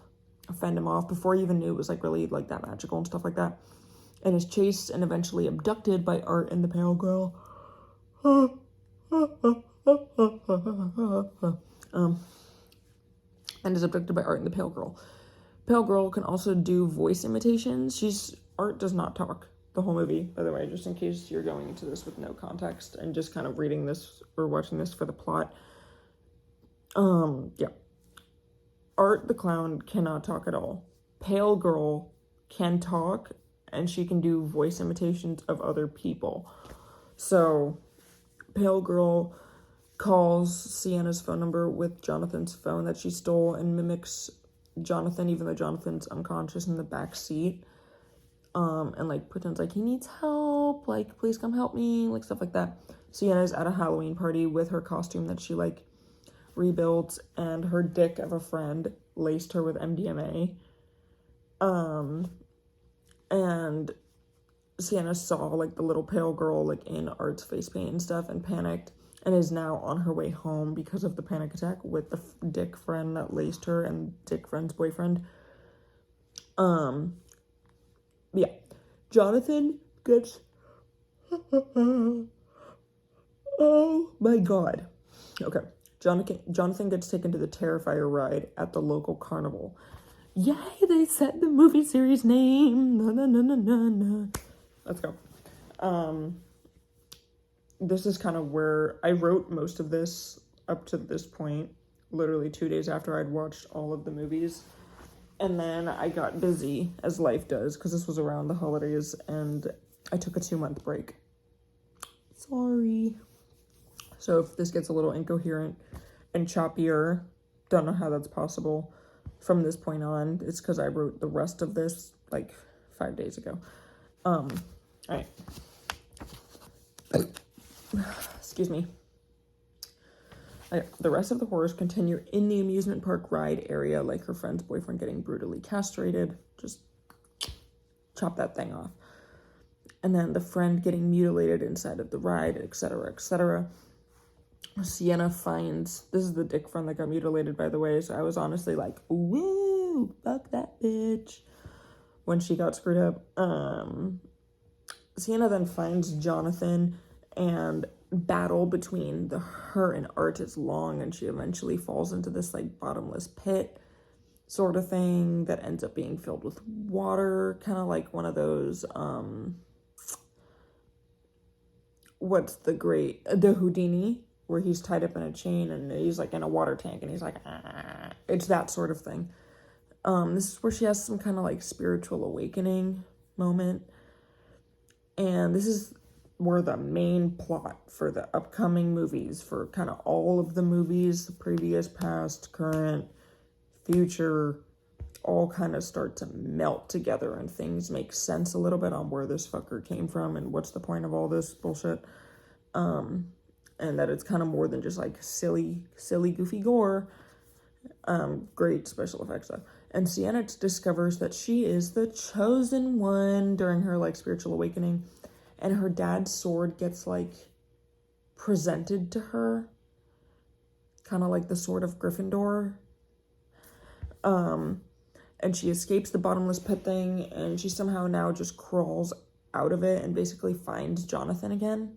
fend him off before he even knew it was like really like that magical and stuff like that, and is chased and eventually abducted by Art and the pale girl. And is abducted by Art and the pale girl. Pale girl can also do voice imitations. Art does not talk the whole movie, by the way, just in case you're going into this with no context and just kind of reading this or watching this for the plot. Yeah. Art the clown cannot talk at all. Pale girl can talk, and she can do voice imitations of other people. So pale girl calls Sienna's phone number with Jonathan's phone that she stole and mimics Jonathan, even though Jonathan's unconscious in the back seat, and like pretends like he needs help, like please come help me, like stuff like that. Sienna's at a Halloween party with her costume that she like rebuilt, and her dick of a friend laced her with MDMA. And Sienna saw like the little pale girl like in Art's face paint and stuff and panicked, and is now on her way home because of the panic attack with the dick friend that laced her and dick friend's boyfriend. Yeah, Jonathan gets oh my god. Okay, Jonathan gets taken to the Terrifier ride at the local carnival. Yay, they said the movie series name. Na, na, na, na, na, na. Let's go. This is kind of where I wrote most of this up to this point, literally 2 days after I'd watched all of the movies. And then I got busy, as life does, because this was around the holidays, and I took a 2-month break. Sorry. So if this gets a little incoherent and choppier, don't know how that's possible from this point on. It's because I wrote the rest of this like 5 days ago. All right. Excuse me. The rest of the horrors continue in the amusement park ride area, like her friend's boyfriend getting brutally castrated. Just chop that thing off. And then the friend getting mutilated inside of the ride, etc., etc. Sienna finds, this is the dick friend that got mutilated, by the way, so I was honestly like, woo, fuck that bitch, when she got screwed up. Sienna then finds Jonathan, and battle between her and Art is long, and she eventually falls into this like bottomless pit sort of thing that ends up being filled with water, kind of like one of those the Houdini, where he's tied up in a chain and he's like in a water tank and he's like, ah. It's that sort of thing. This is where she has some kind of like spiritual awakening moment, and this is were the main plot for the upcoming movies, for kind of all of the movies, the previous, past, current, future, all kind of start to melt together and things make sense a little bit on where this fucker came from and what's the point of all this bullshit. And that it's kind of more than just like silly, goofy gore. Great special effects though. And Sienna discovers that she is the chosen one during her like spiritual awakening. And her dad's sword gets, like, presented to her. Kind of like the sword of Gryffindor. And she escapes the bottomless pit thing, and she somehow now just crawls out of it and basically finds Jonathan again.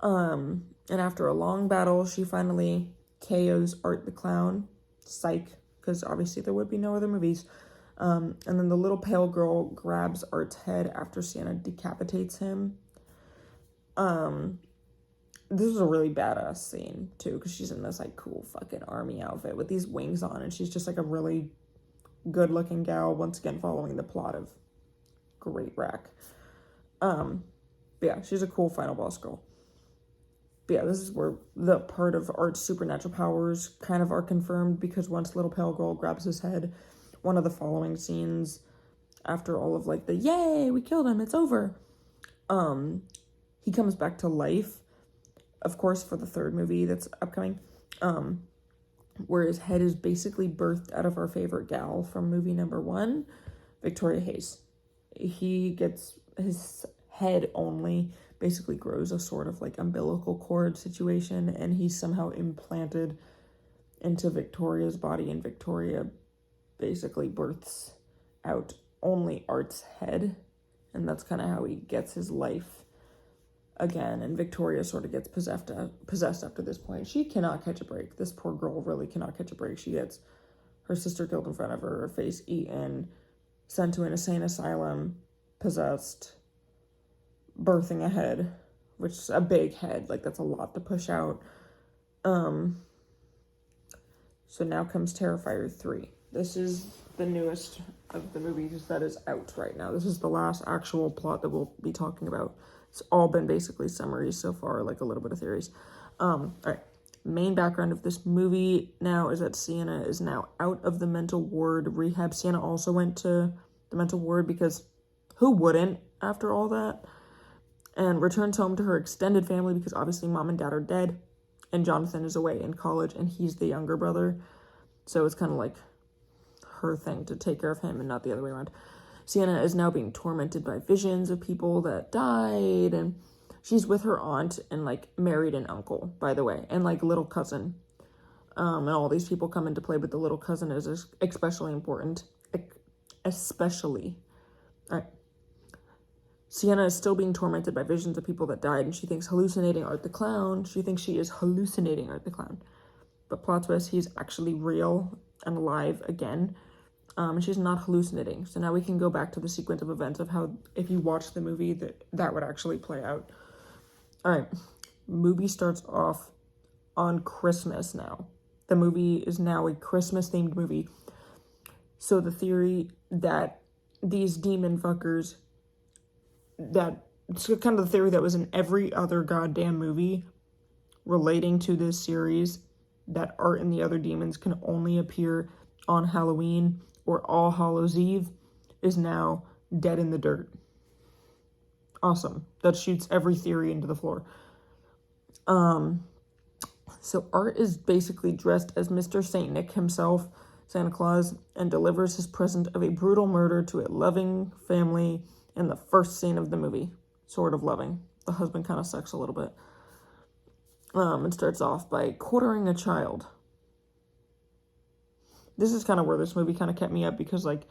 And after a long battle, she finally KOs Art the Clown. Psych, because obviously there would be no other movies. And then the little pale girl grabs Art's head after Sienna decapitates him. This is a really badass scene, too, because she's in this, like, cool fucking army outfit with these wings on, and she's just, like, a really good-looking gal, once again following the plot of Great Rack. But yeah, she's a cool final boss girl. But yeah, this is where the part of Art's supernatural powers kind of are confirmed, because once little pale girl grabs his head, one of the following scenes, after all of like the yay, we killed him, it's over, he comes back to life, of course, for the third movie that's upcoming, where his head is basically birthed out of our favorite gal from movie number 1, Victoria Hayes. He gets his head only basically grows a sort of like umbilical cord situation, and he's somehow implanted into Victoria's body, and Victoria basically births out only Art's head, and that's kind of how he gets his life again. And Victoria sort of gets possessed after this point. She cannot catch a break. This poor girl really cannot catch a break. She gets her sister killed in front of her face eaten, sent to an insane asylum, possessed, birthing a head, which is a big head, like that's a lot to push out. So now comes Terrifier 3. This is the newest of the movies that is out right now. This is the last actual plot that we'll be talking about. It's all been basically summaries so far, like a little bit of theories. All right. Main background of this movie now is that Sienna is now out of the mental ward rehab. Sienna also went to the mental ward because who wouldn't after all that? And returns home to her extended family because obviously mom and dad are dead. And Jonathan is away in college and he's the younger brother. So it's kind of like her thing to take care of him and not the other way around. Sienna is now being tormented by visions of people that died, and she's with her aunt and like married an uncle, by the way, and like little cousin. And all these people come into play, but the little cousin is especially important. Especially. All right. Sienna is still being tormented by visions of people that died, and she thinks hallucinating Art the Clown. She thinks she is hallucinating Art the Clown. But plot twist, he's actually real and alive again. And she's not hallucinating. So now we can go back to the sequence of events of how, if you watch the movie, that would actually play out. All right. Movie starts off on Christmas now. The movie is now a Christmas-themed movie. So the theory that these demon fuckers, it's kind of the theory that was in every other goddamn movie relating to this series, that Art and the other demons can only appear on Halloween or All Hallows Eve, is now dead in the dirt. awesome. That shoots every theory into the floor. So Art is basically dressed as Mr. Saint Nick himself, Santa Claus, and delivers his present of a brutal murder to a loving family in the first scene of the movie. Sort of loving. The husband kind of sucks a little bit. It starts off by quartering a child. This is kind of where this movie kind of kept me up, because, like,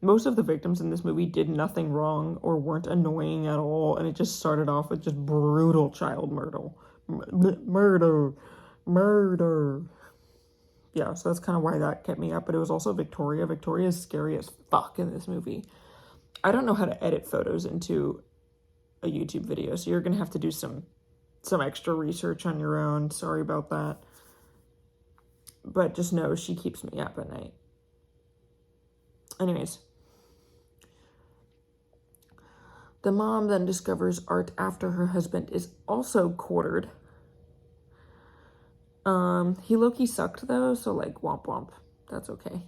most of the victims in this movie did nothing wrong or weren't annoying at all, and it just started off with just brutal child murder. Murder. Yeah, so that's kind of why that kept me up, but it was also Victoria. Victoria is scary as fuck in this movie. I don't know how to edit photos into a YouTube video, so you're gonna have to do some extra research on your own. Sorry about that. But just know she keeps me up at night. Anyways. The mom then discovers Art after her husband is also quartered. He low-key sucked though, so like womp womp. That's okay.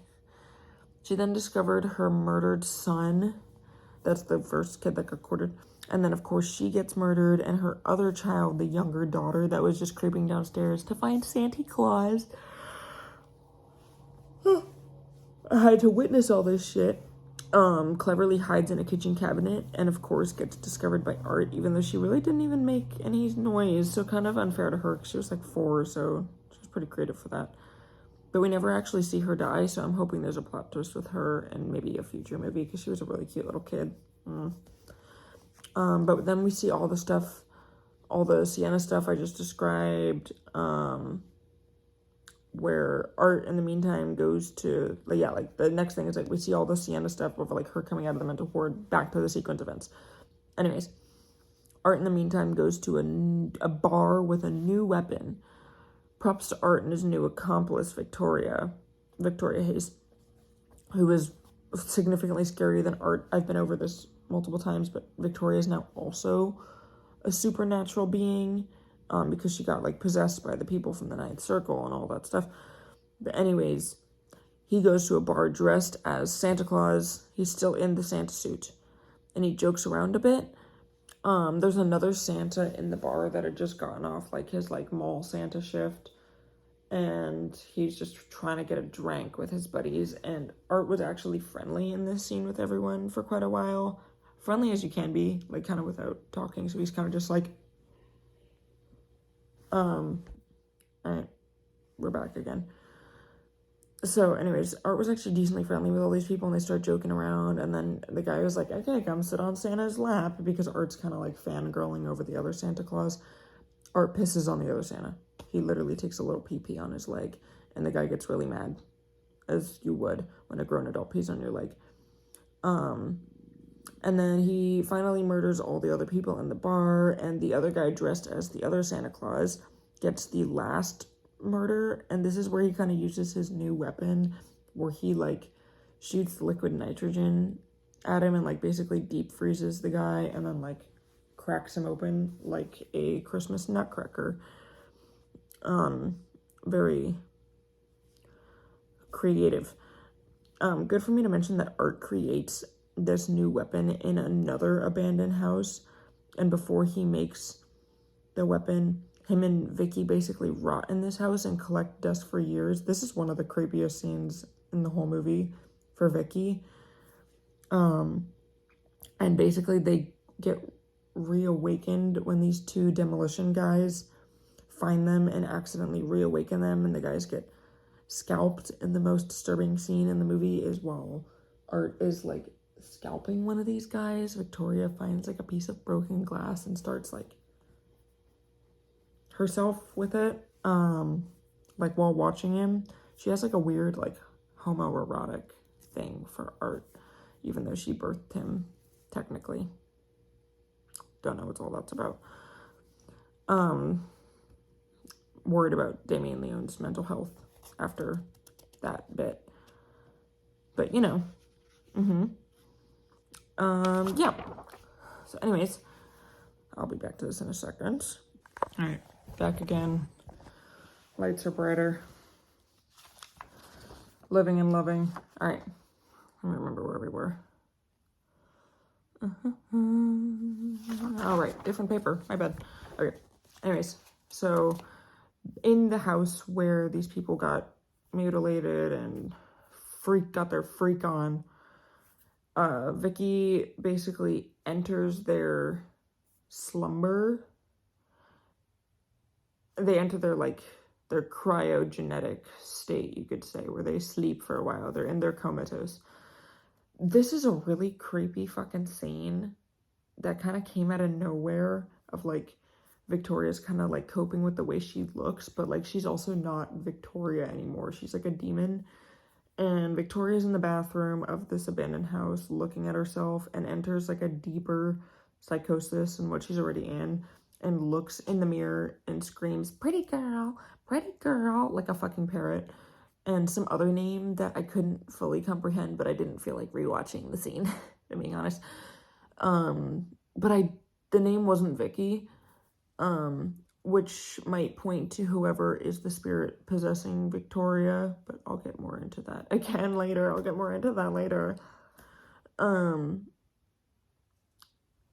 She then discovered her murdered son. That's the first kid that got quartered. And then of course she gets murdered, and her other child, the younger daughter that was just creeping downstairs to find Santa Claus, had to witness all this shit. Cleverly hides in a kitchen cabinet, and of course gets discovered by Art, even though she really didn't even make any noise, so kind of unfair to her, because she was like 4, so she was pretty creative for that. But we never actually see her die, so I'm hoping there's a plot twist with her and maybe a future movie, because she was a really cute little kid. But then we see all the stuff, all the Sienna stuff I just described, where Art in the meantime goes to, like the next thing is like we see all the Sienna stuff of like her coming out of the mental ward, back to the sequence events. Anyways, Art in the meantime goes to a bar with a new weapon. Props to Art and his new accomplice, Victoria Hayes, who is significantly scarier than Art. I've been over this multiple times, but Victoria is now also a supernatural being. Because she got like possessed by the people from the Ninth Circle and all that stuff. But anyways, he goes to a bar dressed as Santa Claus. He's still in the Santa suit, and he jokes around a bit. There's another Santa in the bar that had just gotten off like his like mall Santa shift, and he's just trying to get a drink with his buddies. And Art was actually friendly in this scene with everyone for quite a while, friendly as you can be, like kind of without talking. So he's kind of just like, alright, we're back again. So anyways, Art was actually decently friendly with all these people, and they start joking around, and then the guy was like, okay, come sit on Santa's lap, because Art's kind of like fangirling over the other Santa Claus. Art pisses on the other Santa. He literally takes a little pee-pee on his leg, and the guy gets really mad, as you would when a grown adult pees on your leg. And then he finally murders all the other people in the bar, and the other guy dressed as the other Santa Claus gets the last murder. And this is where he kind of uses his new weapon, where he like shoots liquid nitrogen at him and like basically deep freezes the guy, and then like cracks him open like a Christmas nutcracker. Very creative. Good for me to mention that Art creates this new weapon in another abandoned house, and before he makes the weapon, him and Vicky basically rot in this house and collect dust for years. This is one of the creepiest scenes in the whole movie for Vicky. And basically they get reawakened when these two demolition guys find them and accidentally reawaken them, and the guys get scalped. And the most disturbing scene in the movie is while Art is like scalping one of these guys, Victoria finds like a piece of broken glass and starts like herself with it, like while watching him. She has like a weird like homoerotic thing for Art, even though she birthed him technically. Don't know what all that's about. Worried about Damien Leone's mental health after that bit, but you know. Yeah. So anyways, I'll be back to this in a second. All right, back again. Lights are brighter. Living and loving. All right, I don't remember where we were. All right, different paper. My bad. Okay. Anyways, so in the house where these people got mutilated and got their freak on, Vicky basically enters their slumber. They enter their cryogenetic state, you could say, where they sleep for a while. They're in their comatose. This is a really creepy fucking scene that kind of came out of nowhere of like Victoria's kind of like coping with the way she looks, but like she's also not Victoria anymore. She's like a demon. And Victoria's in the bathroom of this abandoned house looking at herself and enters like a deeper psychosis in what she's already in, and looks in the mirror and screams, pretty girl, like a fucking parrot, and some other name that I couldn't fully comprehend, but I didn't feel like rewatching the scene, to be honest. But the name wasn't Vicky, which might point to whoever is the spirit possessing Victoria, but I'll get more into that again later. And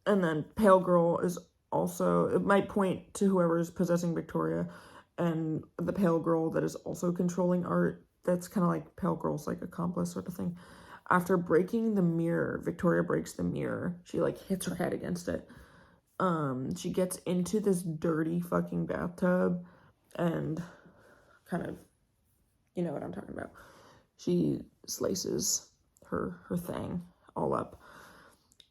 then Pale Girl is also, it might point to whoever is possessing Victoria, and the Pale Girl that is also controlling Art. That's kind of like Pale Girl's like accomplice sort of thing. After breaking the mirror, Victoria breaks the mirror. She like hits her head against it. She gets into this dirty fucking bathtub and kind of, you know what I'm talking about. She slices her thing all up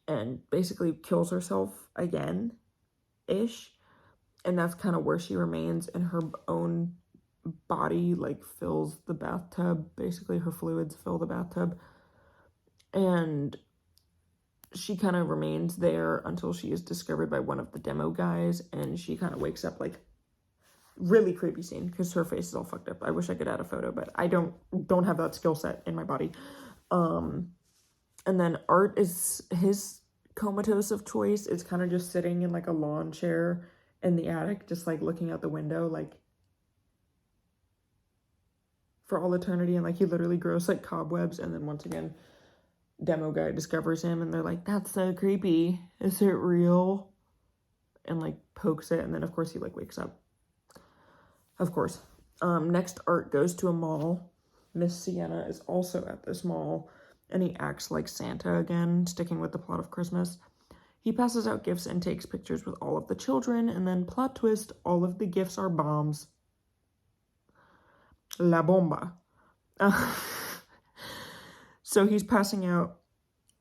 and basically kills herself again-ish. And that's kind of where she remains, and her own body like fills the bathtub. Basically, her fluids fill the bathtub. And she kind of remains there until she is discovered by one of the demo guys, and she kind of wakes up like really creepy scene because her face is all fucked up. I wish I could add a photo, but I don't have that skill set in my body. And then Art is his comatose of choice. It's kind of just sitting in like a lawn chair in the attic, just like looking out the window, like for all eternity, and like he literally grows like cobwebs. And then once again, demo guy discovers him, and they're like, that's so creepy, is it real? And like pokes it, and then of course he like wakes up, of course. Next, Art goes to a mall. Miss Sienna is also at this mall, and he acts like Santa again, sticking with the plot of Christmas. He passes out gifts and takes pictures with all of the children, and then plot twist, all of the gifts are bombs. La bomba. So he's passing out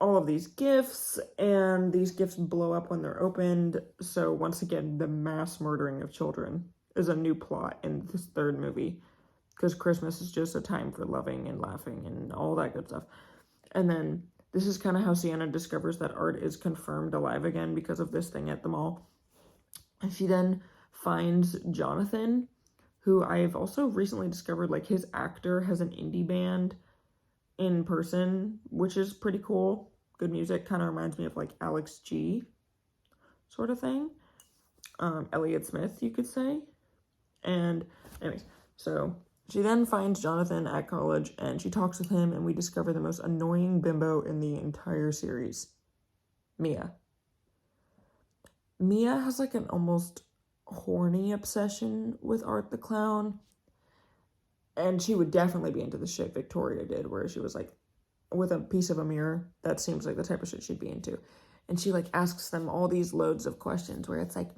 all of these gifts, and these gifts blow up when they're opened. So once again, the mass murdering of children is a new plot in this third movie, because Christmas is just a time for loving and laughing and all that good stuff. And then this is kind of how Sienna discovers that Art is confirmed alive again because of this thing at the mall. And she then finds Jonathan, who I've also recently discovered, like, his actor has an indie band in person, which is pretty cool. Good music. Kind of reminds me of like Alex G sort of thing. Elliott Smith, you could say. And anyways, so she then finds Jonathan at college, and she talks with him, and we discover the most annoying bimbo in the entire series, Mia. Mia has like an almost horny obsession with Art the Clown, and she would definitely be into the shit Victoria did, where she was like, with a piece of a mirror, that seems like the type of shit she'd be into. And she like asks them all these loads of questions where it's like,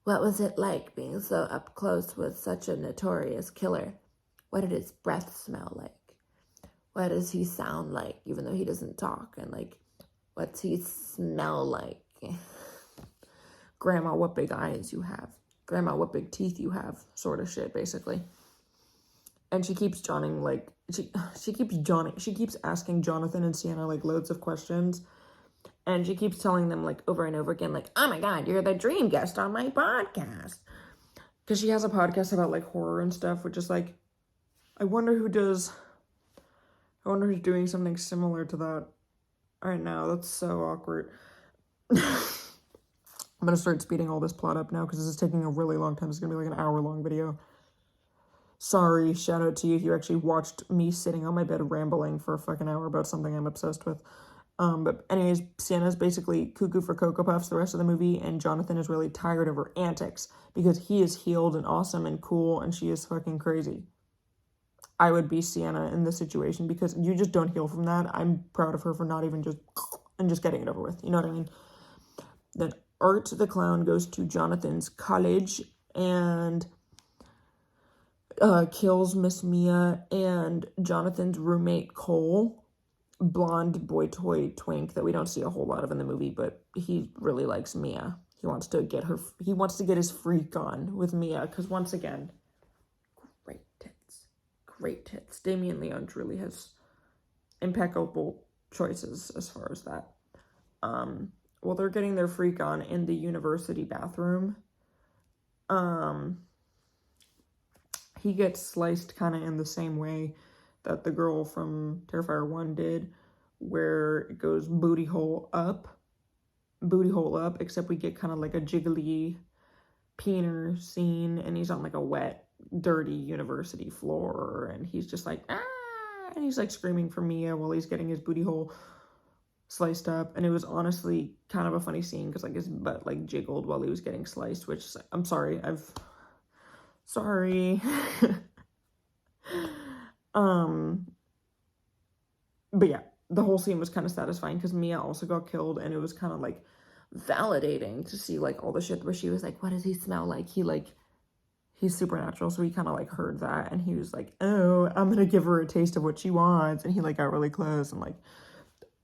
what was it like being so up close with such a notorious killer? What did his breath smell like? What does he sound like, even though he doesn't talk? And like, what's he smell like? Grandma, what big eyes you have. Grandma, what big teeth you have, sort of shit, basically. And she keeps she keeps asking Jonathan and Sienna like loads of questions. And she keeps telling them like over and over again, like, oh my God, you're the dream guest on my podcast. Because she has a podcast about like horror and stuff, which is like, I wonder who's doing something similar to that right now. That's so awkward. I'm going to start speeding all this plot up now because this is taking a really long time. It's going to be like an hour-long video. Sorry, shout out to you if you actually watched me sitting on my bed rambling for a fucking hour about something I'm obsessed with. But anyways, Sienna's basically cuckoo for Cocoa Puffs the rest of the movie, and Jonathan is really tired of her antics because he is healed and awesome and cool, and she is fucking crazy. I would be Sienna in this situation because you just don't heal from that. I'm proud of her for not even just getting it over with. You know what I mean? Then Art the clown goes to Jonathan's college and kills Miss Mia and Jonathan's roommate Cole, blonde boy toy twink that we don't see a whole lot of in the movie, but he really likes Mia. He wants to get his freak on with Mia because once again, great tits. Damien Leone truly has impeccable choices as far as that. Well, they're getting their freak on in the university bathroom. He gets sliced kind of in the same way that the girl from Terrifier 1 did, where it goes booty hole up, except we get kind of like a jiggly peener scene, and he's on like a wet, dirty university floor, and he's just like, ah, and he's like screaming for Mia while he's getting his booty hole sliced up, and it was honestly kind of a funny scene because like his butt like jiggled while he was getting sliced, which I'm sorry. But yeah, the whole scene was kind of satisfying because Mia also got killed, and it was kind of like validating to see like all the shit where she was like, what does he smell like? He's supernatural, so he kind of like heard that, and he was like, oh, I'm gonna give her a taste of what she wants, and he like got really close and like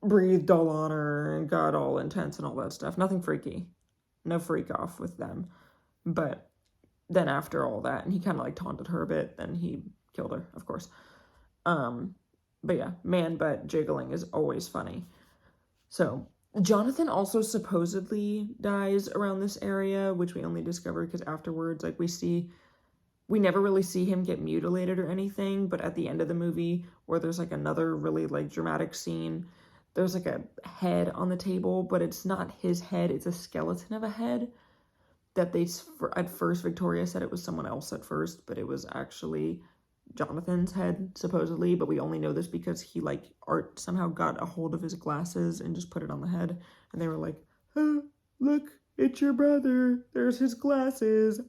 breathed all on her and got all intense and all that stuff. Nothing freaky, no freak off with them. But then after all that, and he kind of like taunted her a bit, then he killed her, of course. But yeah, man butt jiggling is always funny. So Jonathan also supposedly dies around this area, which we only discovered because afterwards, like we never really see him get mutilated or anything, but at the end of the movie, where there's like another really like dramatic scene, there's like a head on the table, but it's not his head, it's a skeleton of a head that at first Victoria said it was someone else at first, but it was actually Jonathan's head, supposedly, but we only know this because Art somehow got a hold of his glasses and just put it on the head, and they were like, oh, look, it's your brother, there's his glasses.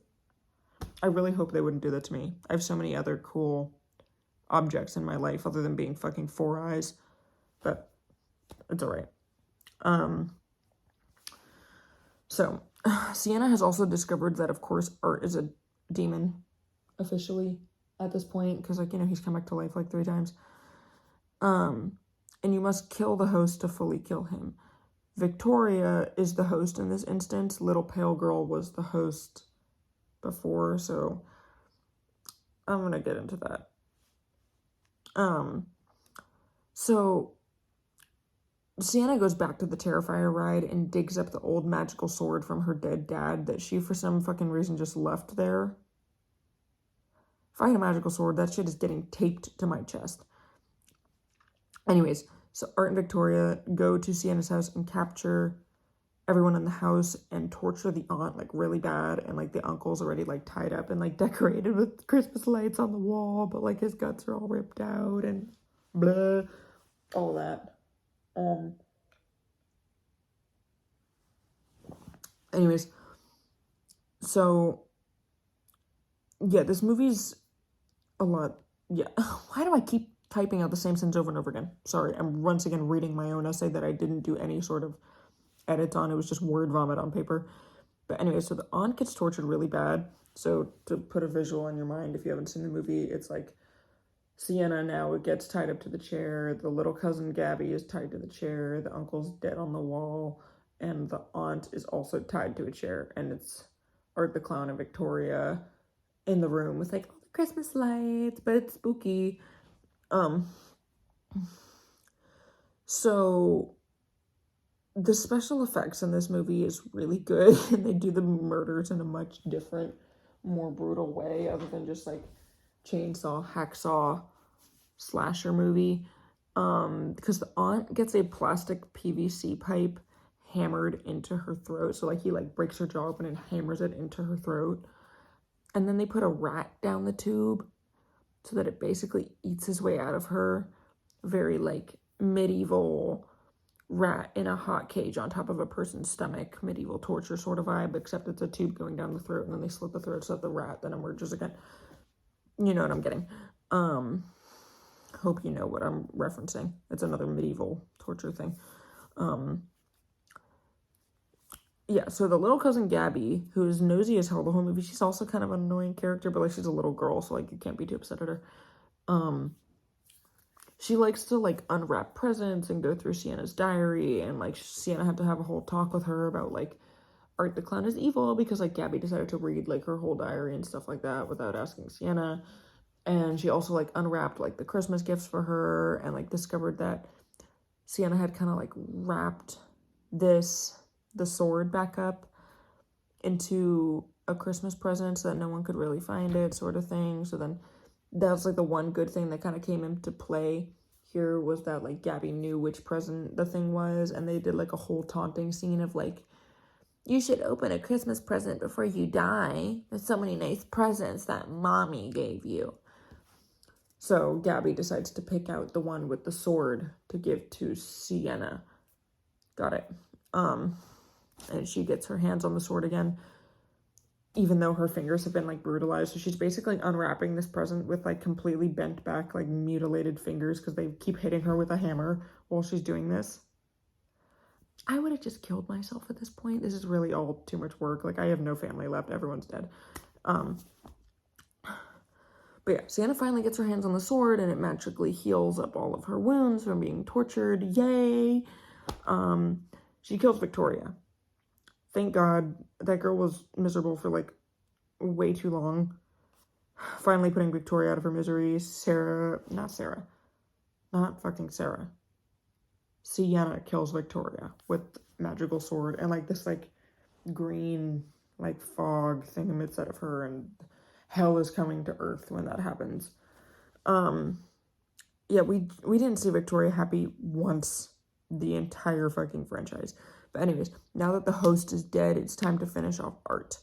I really hope they wouldn't do that to me. I have so many other cool objects in my life other than being fucking 4 eyes, but it's alright. So, Sienna has also discovered that, of course, Art is a demon, officially, at this point, because, like, you know, he's come back to life, like, 3 times. And you must kill the host to fully kill him. Victoria is the host in this instance. Little Pale Girl was the host before, so I'm gonna get into that. So Sienna goes back to the Terrifier ride and digs up the old magical sword from her dead dad that she, for some fucking reason, just left there. If I had a magical sword, that shit is getting taped to my chest. Anyways, so Art and Victoria go to Sienna's house and capture everyone in the house and torture the aunt, like, really bad, and, like, the uncle's already, like, tied up and, like, decorated with Christmas lights on the wall, but, like, his guts are all ripped out and blah, all that. Anyways, so, yeah, this movie's a lot, yeah, why do I keep typing out the same sentence over and over again? Sorry, I'm once again reading my own essay that I didn't do any sort of edits on, it was just word vomit on paper. But anyway, so the aunt gets tortured really bad. So to put a visual in your mind, if you haven't seen the movie, it's like Sienna now gets tied up to the chair, the little cousin Gabby is tied to the chair, the uncle's dead on the wall, and the aunt is also tied to a chair, and it's Art the Clown and Victoria in the room with like all the Christmas lights, but it's spooky. So the special effects in this movie is really good, and they do the murders in a much different, more brutal way, other than just like chainsaw, hacksaw, slasher movie. Because the aunt gets a plastic PVC pipe hammered into her throat, so like he like breaks her jaw open and hammers it into her throat, and then they put a rat down the tube so that it basically eats his way out of her. Very like medieval rat in a hot cage on top of a person's stomach, medieval torture sort of vibe, except it's a tube going down the throat and then they slit the throat so that the rat then emerges again. You know what I'm getting. Hope you know what I'm referencing. It's another medieval torture thing. Yeah, so the little cousin Gabby, who's nosy as hell the whole movie, she's also kind of an annoying character, but like she's a little girl, so like you can't be too upset at her. She likes to like unwrap presents and go through Sienna's diary, and like Sienna had to have a whole talk with her about like Art the Clown is evil because like Gabby decided to read like her whole diary and stuff like that without asking Sienna. And she also like unwrapped like the Christmas gifts for her and like discovered that Sienna had kind of like wrapped the sword back up into a Christmas present so that no one could really find it, sort of thing. So then that's like the one good thing that kind of came into play here, was that like Gabby knew which present the thing was, and they did like a whole taunting scene of like, you should open a Christmas present before you die. There's so many nice presents that mommy gave you. So Gabby decides to pick out the one with the sword to give to Sienna. Got it. And she gets her hands on the sword again, even though her fingers have been like brutalized. So she's basically unwrapping this present with like completely bent back, like mutilated fingers because they keep hitting her with a hammer while she's doing this. I would have just killed myself at this point. This is really all too much work. Like I have no family left. Everyone's dead. But yeah, Sienna finally gets her hands on the sword and it magically heals up all of her wounds from being tortured. Yay! She kills Victoria. Thank God. That girl was miserable for like way too long. Finally putting Victoria out of her misery. Sienna kills Victoria with magical sword and like this like green like fog thing emits out of her, and hell is coming to earth when that happens. Yeah, we didn't see Victoria happy once the entire fucking franchise. But anyways, now that the host is dead, it's time to finish off Art.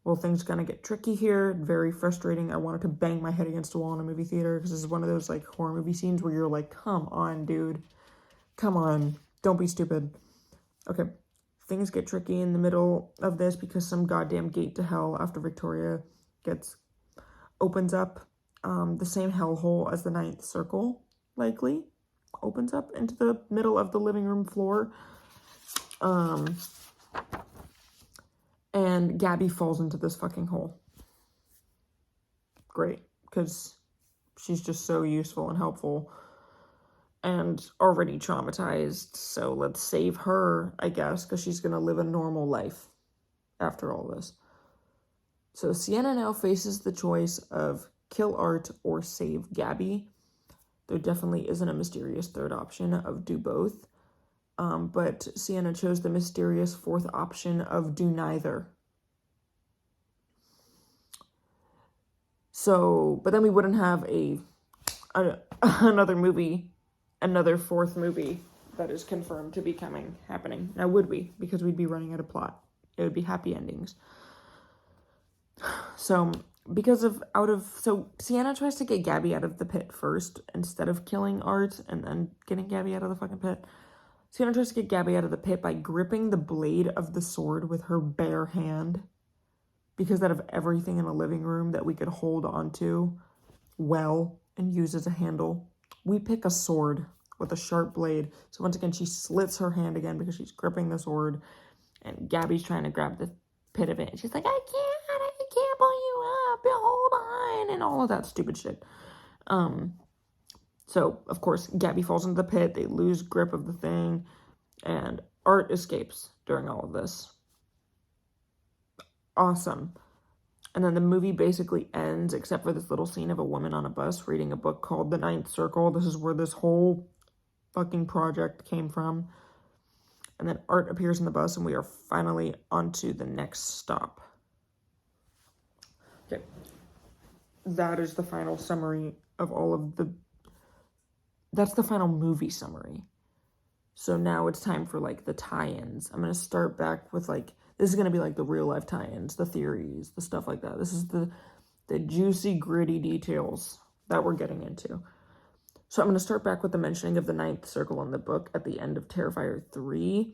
Well, things gonna get tricky here. Very frustrating. I wanted to bang my head against a wall in a movie theater because this is one of those like horror movie scenes where you're like, come on, dude. Come on. Don't be stupid. Okay. Things get tricky in the middle of this because some goddamn gate to hell after Victoria opens up. The same hellhole as the ninth circle, likely, opens up into the middle of the living room floor. And Gabby falls into this fucking hole. Great, because she's just so useful and helpful and already traumatized, so let's save her, I guess, because she's gonna live a normal life after all this. So Sienna now faces the choice of kill Art or save Gabby. There definitely isn't a mysterious third option of do both. But Sienna chose the mysterious fourth option of do neither. So, but then we wouldn't have another fourth movie that is confirmed to be happening. Now, would we? Because we'd be running out of plot. It would be happy endings. So, so Sienna tries to get Gabby out of the pit first instead of killing Art and then getting Gabby out of the fucking pit. Sienna tries to get Gabby out of the pit by gripping the blade of the sword with her bare hand. Because out of everything in the living room that we could hold onto well and use as a handle, we pick a sword with a sharp blade. So once again, she slits her hand again because she's gripping the sword. And Gabby's trying to grab the pit of it. And she's like, I can't pull you up. Hold on. And all of that stupid shit. So, of course, Gabby falls into the pit. They lose grip of the thing. And Art escapes during all of this. Awesome. And then the movie basically ends, except for this little scene of a woman on a bus reading a book called The Ninth Circle. This is where this whole fucking project came from. And then Art appears in the bus, and we are finally onto the next stop. Okay. That is the final summary of all of the... That's the final movie summary. So now it's time for, like, the tie-ins. I'm going to start back with, like... This is going to be, like, the real-life tie-ins, the theories, the stuff like that. This is the juicy, gritty details that we're getting into. So I'm going to start back with the mentioning of the ninth circle in the book at the end of Terrifier 3.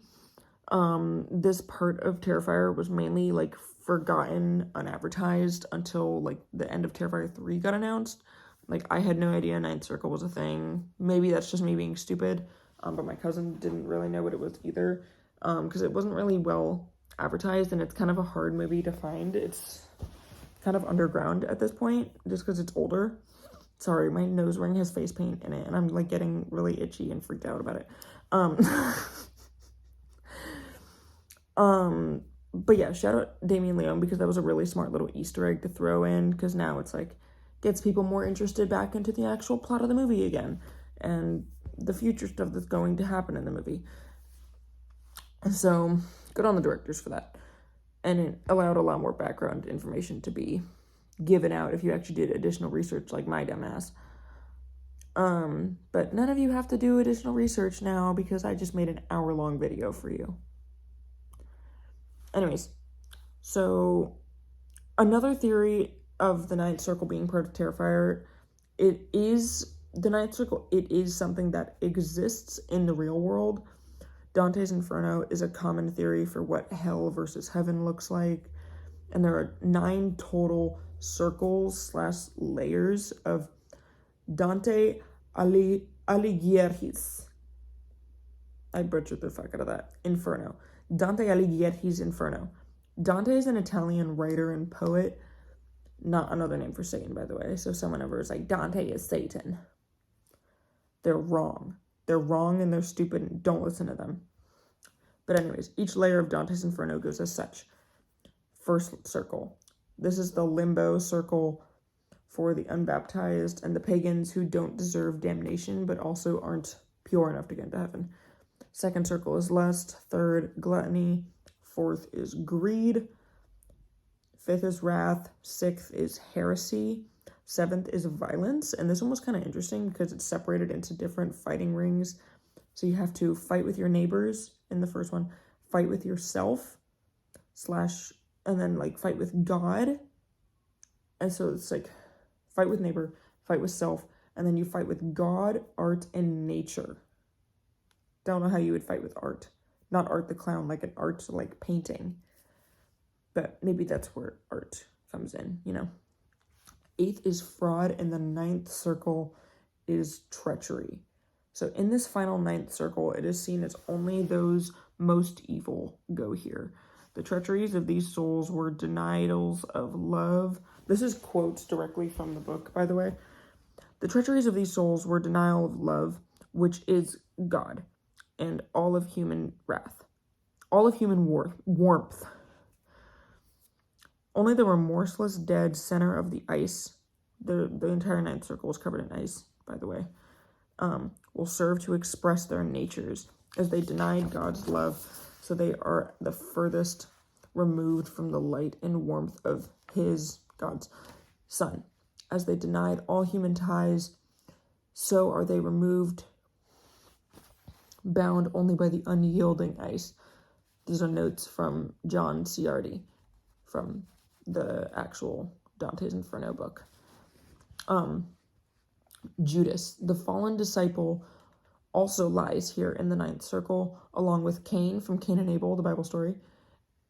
This part of Terrifier was mainly, like, forgotten, unadvertised until, like, the end of Terrifier 3 got announced. Like, I had no idea ninth circle was a thing. Maybe that's just me being stupid, but my cousin didn't really know what it was either, because it wasn't really well advertised, and it's kind of a hard movie to find. It's kind of underground at this point, just because it's older. Sorry, my nose ring has face paint in it, and I'm, like, getting really itchy and freaked out about it. But yeah, shout out Damien Leone, because that was a really smart little Easter egg to throw in, because now it's, like, gets people more interested back into the actual plot of the movie again, and the future stuff that's going to happen in the movie. So, good on the directors for that. And it allowed a lot more background information to be given out if you actually did additional research, like my dumbass. But none of you have to do additional research now, because I just made an hour-long video for you. Anyways, so another theory of the ninth circle being part of Terrifier, the ninth circle, it is something that exists in the real world. Dante's Inferno is a common theory for what hell versus heaven looks like, and there are 9 total circles / layers of Dante Alighieri's, I butchered the fuck out of that, Inferno. Dante Alighieri's Inferno. Dante is an Italian writer and poet, not another name for Satan, by the way. So someone ever is like, Dante is Satan, they're wrong. They're wrong and they're stupid, and don't listen to them. But anyways, each layer of Dante's Inferno goes as such. First circle. This is the limbo circle for the unbaptized and the pagans who don't deserve damnation, but also aren't pure enough to get into heaven. Second circle is lust. Third, gluttony. Fourth is greed. Fifth is wrath. Sixth is heresy. Seventh is violence. And this one was kind of interesting because it's separated into different fighting rings. So you have to fight with your neighbors in the first one, fight with yourself, and then, like, fight with God. And so it's like fight with neighbor, fight with self, and then you fight with God, art, and nature. Don't know how you would fight with art. Not Art the Clown, like an art, like painting. But maybe that's where art comes in, you know. Eighth is fraud, and the ninth circle is treachery. So in this final ninth circle, it is seen as only those most evil go here. The treacheries of these souls were denials of love. This is quotes directly from the book, by the way. The treacheries of these souls were denial of love, which is God, and all of human wrath, all of human warmth. Only the remorseless dead center of the ice, the entire ninth circle is covered in ice, by the way, will serve to express their natures, as they denied God's love, so they are the furthest removed from the light and warmth of God's Son. As they denied all human ties, so are they removed, bound only by the unyielding ice. These are notes from John Ciardi from the actual Dante's Inferno book. Judas, the fallen disciple, also lies here in the ninth circle, along with Cain from Cain and Abel, the Bible story,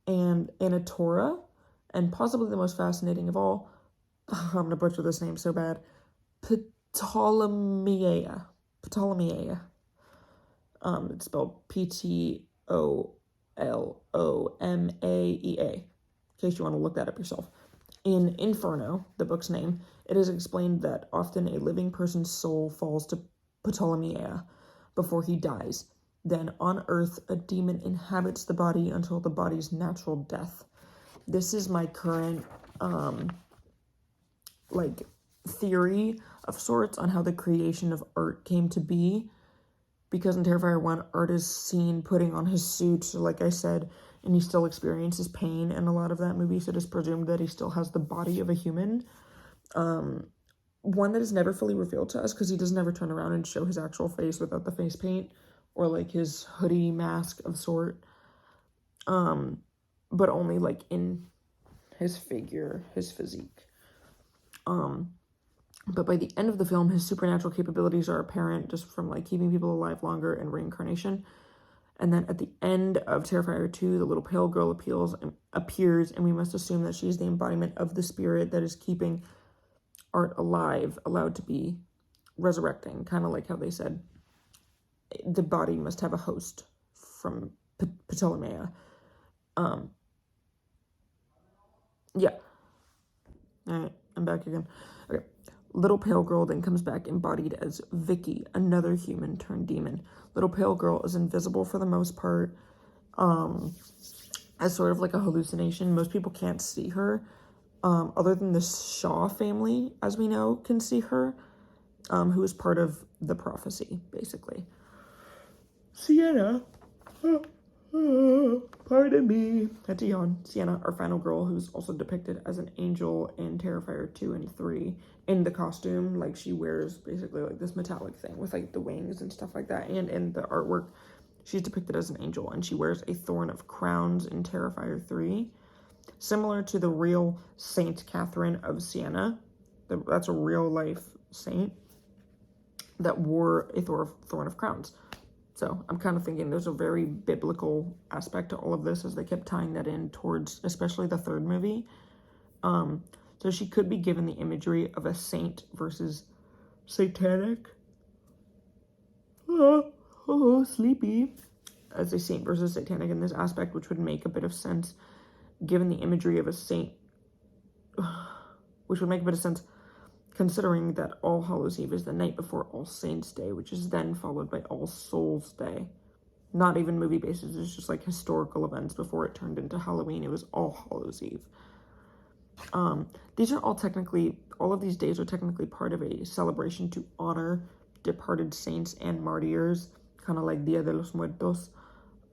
and Anatora, and possibly the most fascinating of all, I'm going to butcher this name so bad, Ptolemaea. It's spelled Ptolomea, in case you want to look that up yourself. In Inferno, the book's name, it is explained that often a living person's soul falls to Ptolemaea before he dies. Then on earth, a demon inhabits the body until the body's natural death. This is my current, theory of sorts on how the creation of art came to be. Because in Terrifier 1, art is seen putting on his suit, like I said, and he still experiences pain in a lot of that movie, so it is presumed that he still has the body of a human. One that is never fully revealed to us, because he doesn't ever turn around and show his actual face without the face paint, or, like, his hoodie mask of sort. But only, like, in his figure, his physique. But by the end of the film, his supernatural capabilities are apparent just from like keeping people alive longer and reincarnation. And then at the end of Terrifier 2, the little pale girl appears, and we must assume that she's the embodiment of the spirit that is keeping Art alive, allowed to be resurrecting, kind of like how they said the body must have a host from Ptolemy. Yeah. All right, I'm back again. Okay. Little Pale Girl then comes back embodied as Vicky, another human turned demon. Little Pale Girl is invisible for the most part, as sort of like a hallucination. Most people can't see her, other than the Shaw family, as we know, can see her, who is part of the prophecy, basically. Sienna, pardon me, had to yawn. Sienna, our final girl, who's also depicted as an angel in Terrifier 2 and 3, in the costume, like she wears basically like this metallic thing with like the wings and stuff like that, and in the artwork, she's depicted as an angel, and she wears a thorn of crowns in Terrifier 3. Similar to the real Saint Catherine of Siena. That's a real life saint that wore a thorn of crowns. So I'm kind of thinking there's a very biblical aspect to all of this, as they kept tying that in towards especially the third movie. So she could be given the imagery of a saint versus satanic. Sleepy. As a saint versus satanic in this aspect, which would make a bit of sense given the imagery of a saint, which would make a bit of sense considering that All Hallows Eve is the night before All Saints Day, which is then followed by All Souls Day. Not even movie basis, it's just like historical events before it turned into Halloween. It was All Hallows Eve. These are all of these days are technically part of a celebration to honor departed saints and martyrs, kind of like Dia de los Muertos.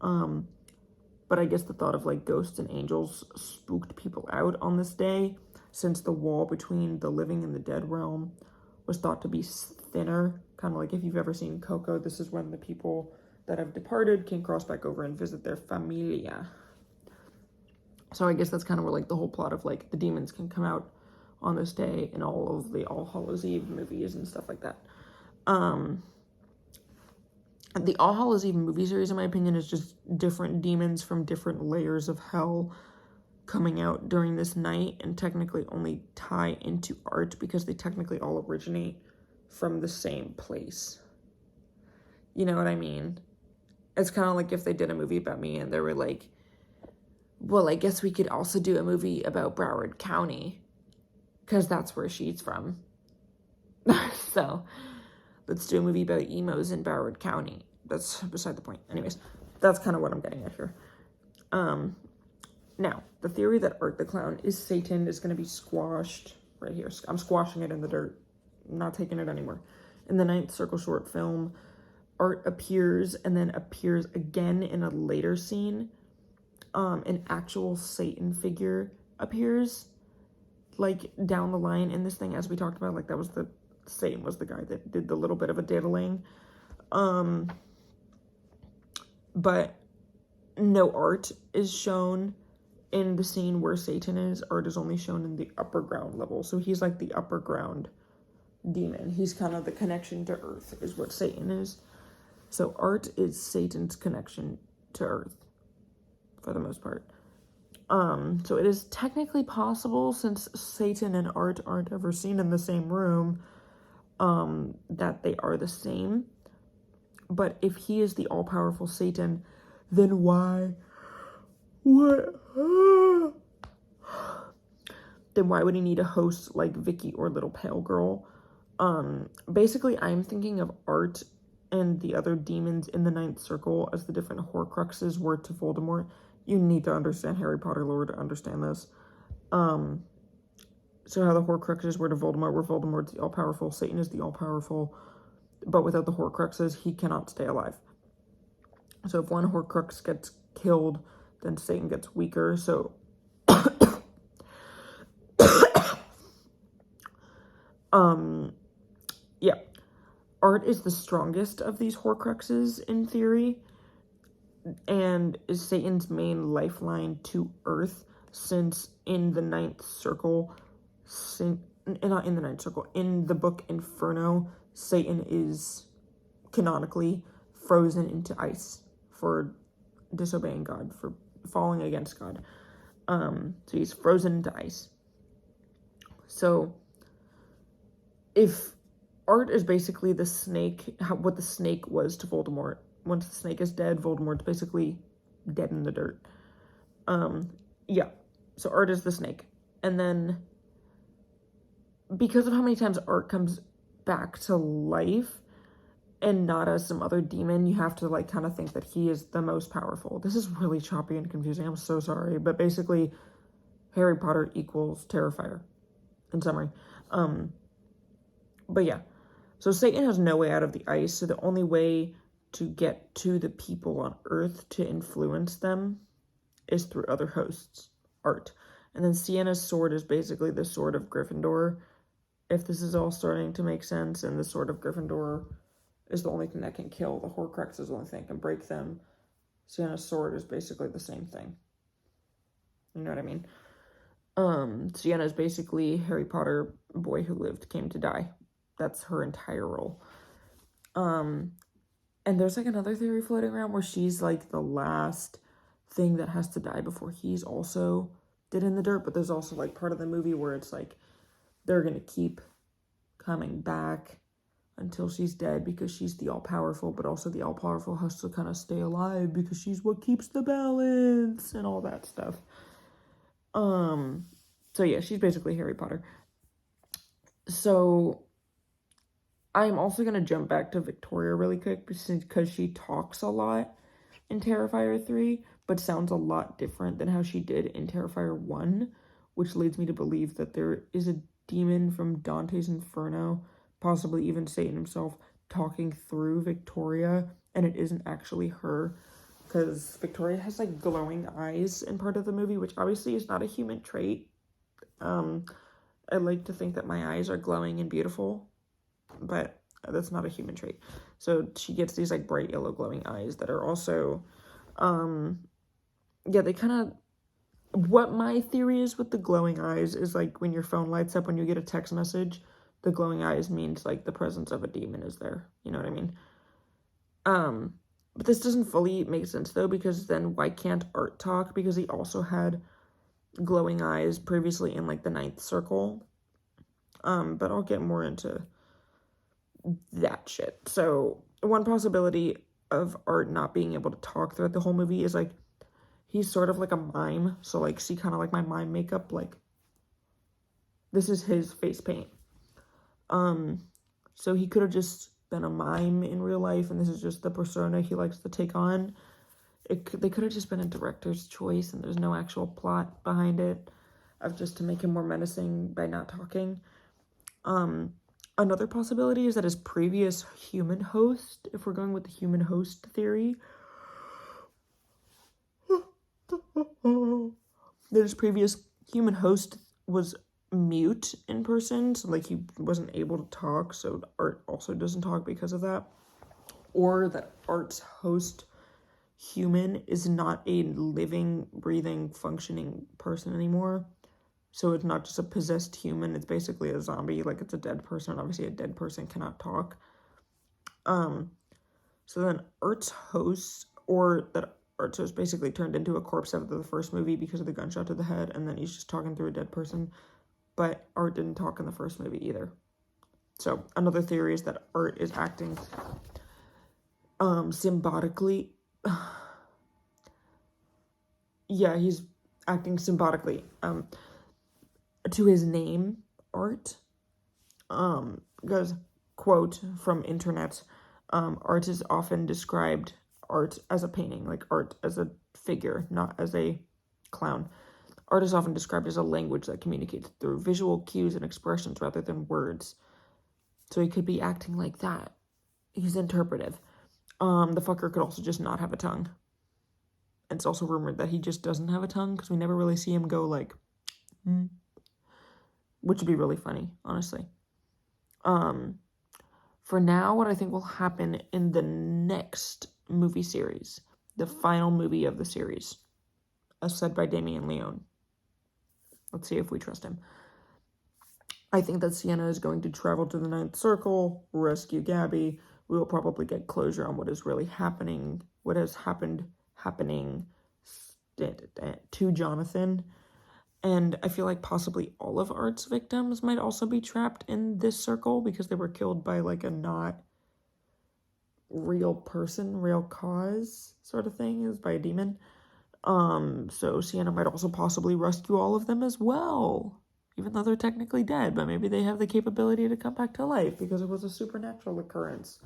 But I guess the thought of like ghosts and angels spooked people out on this day, since the wall between the living and the dead realm was thought to be thinner. Kind of like if you've ever seen Coco, this is when the people that have departed can cross back over and visit their familia. So I guess that's kind of where like the whole plot of like the demons can come out on this day in all of the All Hallows Eve movies and stuff like that. The All Hallows Eve movie series, in my opinion, is just different demons from different layers of hell coming out during this night, and technically only tie into Art because they technically all originate from the same place. You know what I mean? It's kind of like if they did a movie about me and they were like, well, I guess we could also do a movie about Broward County because that's where she's from. So let's do a movie about emos in Broward County. That's beside the point. Anyways, that's kind of what I'm getting at here. Now, the theory that Art the Clown is Satan is going to be squashed right here. I'm squashing it in the dirt. I'm not taking it anywhere. In the Ninth Circle short film, Art appears and then appears again in a later scene. An actual Satan figure appears, like, down the line in this thing, as we talked about. Like, Satan was the guy that did the little bit of a diddling. But no Art is shown in the scene where Satan is. Art is only shown in the upper ground level. So he's like the upper ground demon. He's kind of the connection to Earth, is what Satan is. So Art is Satan's connection to Earth, for the most part. So it is technically possible, since Satan and Art aren't ever seen in the same room, that they are the same. But if he is the all-powerful Satan, then why? Then why would he need a host like Vicky or Little Pale Girl? Basically, I'm thinking of Art and the other demons in the Ninth Circle as the different Horcruxes were to Voldemort. You need to understand Harry Potter lore to understand this. So how the Horcruxes were to Voldemort, where Voldemort's the all-powerful, Satan is the all-powerful, but without the Horcruxes, he cannot stay alive. So if one Horcrux gets killed, then Satan gets weaker. So yeah. Art is the strongest of these Horcruxes in theory, and is Satan's main lifeline to Earth, since in the Ninth Circle, not in the Ninth Circle, in the book Inferno, Satan is canonically frozen into ice for disobeying God, for falling against God. So he's frozen into ice. So if Art is basically the snake, what the snake was to Voldemort, once the snake is dead, Voldemort's basically dead in the dirt. Yeah, so Art is the snake. And then, because of how many times Art comes back to life, and not as some other demon, you have to, like, kind of think that he is the most powerful. This is really choppy and confusing, I'm so sorry, but basically, Harry Potter equals Terrifier, in summary. But yeah, so Satan has no way out of the ice, so the only way to get to the people on Earth to influence them is through other hosts, Art. And then Sienna's sword is basically the sword of Gryffindor, if this is all starting to make sense, and the sword of Gryffindor is the only thing that can kill. The Horcrux is the only thing that can break them. Sienna's sword is basically the same thing. You know what I mean? Sienna is basically Harry Potter, boy who lived, came to die. That's her entire role. And there's, like, another theory floating around where she's, like, the last thing that has to die before he's also dead in the dirt. But there's also, like, part of the movie where it's, like, they're gonna keep coming back until she's dead because she's the all-powerful, but also the all-powerful has to kind of stay alive because she's what keeps the balance and all that stuff. So yeah, she's basically Harry Potter. So I'm also going to jump back to Victoria really quick because she talks a lot in Terrifier 3, but sounds a lot different than how she did in Terrifier 1, which leads me to believe that there is a demon from Dante's Inferno, possibly even Satan himself, talking through Victoria, and it isn't actually her, because Victoria has, like, glowing eyes in part of the movie, which obviously is not a human trait. I like to think that my eyes are glowing and beautiful, but that's not a human trait. So she gets these, like, bright yellow glowing eyes that are also, yeah, they kind of, what my theory is with the glowing eyes is, like, when your phone lights up when you get a text message, the glowing eyes means, like, the presence of a demon is there. You know what I mean? But this doesn't fully make sense, though, because then why can't Art talk? Because he also had glowing eyes previously in, like, the Ninth Circle. But I'll get more into that shit. So one possibility of Art not being able to talk throughout the whole movie is, like, he's sort of like a mime. So, like, see kind of like my mime makeup, like, this is his face paint. So he could have just been a mime in real life, and this is just the persona he likes to take on. They could have just been a director's choice, and there's no actual plot behind it, of just to make him more menacing by not talking. Another possibility is that his previous human host, if we're going with the human host theory, that his previous human host was mute in person, so, like, he wasn't able to talk, so Art also doesn't talk because of that. Or that Art's host human is not a living, breathing, functioning person anymore. So it's not just a possessed human, it's basically a zombie, like, it's a dead person. Obviously a dead person cannot talk. So then Art's host, or that Art's host basically turned into a corpse after the first movie because of the gunshot to the head, and then he's just talking through a dead person. But Art didn't talk in the first movie either. So another theory is that Art is acting symbiotically. Yeah, he's acting symbiotically to his name, Art. Because, quote from internet, Art is often described, Art as a painting, like Art as a figure, not as a clown. Art is often described as a language that communicates through visual cues and expressions rather than words. So he could be acting like that. He's interpretive. The fucker could also just not have a tongue. And it's also rumored that he just doesn't have a tongue, because we never really see him go, like, which would be really funny, honestly. For now, what I think will happen in the next movie series, the final movie of the series, as said by Damien Leone. Let's see if we trust him. I think that Sienna is going to travel to the Ninth Circle, rescue Gabby. We will probably get closure on what is really happening, what has happening to Jonathan. And I feel like possibly all of Art's victims might also be trapped in this circle because they were killed by like a not real person, real cause sort of thing, is by a demon. So Sienna might also possibly rescue all of them as well, even though they're technically dead, but maybe they have the capability to come back to life because it was a supernatural occurrence.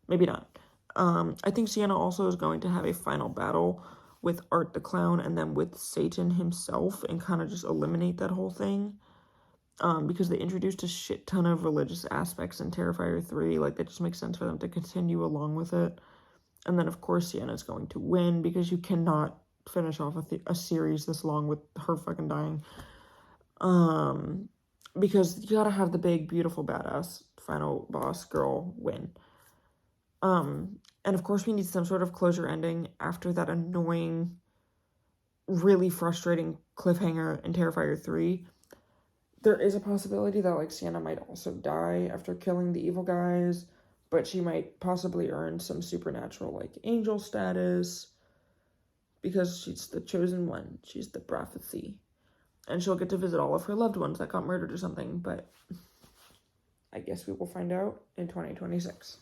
Maybe not. I think Sienna also is going to have a final battle with Art the Clown and then with Satan himself and kind of just eliminate that whole thing. Because they introduced a shit ton of religious aspects in Terrifier 3, like that just makes sense for them to continue along with it. And then, of course, Sienna's going to win because you cannot finish off a series this long with her fucking dying. Because you gotta have the big, beautiful, badass final boss girl win. And of course we need some sort of closure ending after that annoying, really frustrating cliffhanger in Terrifier 3. There is a possibility that, like, Sienna might also die after killing the evil guys, but she might possibly earn some supernatural, like, angel status, because she's the chosen one. She's the prophecy. And she'll get to visit all of her loved ones that got murdered or something, but I guess we will find out in 2026.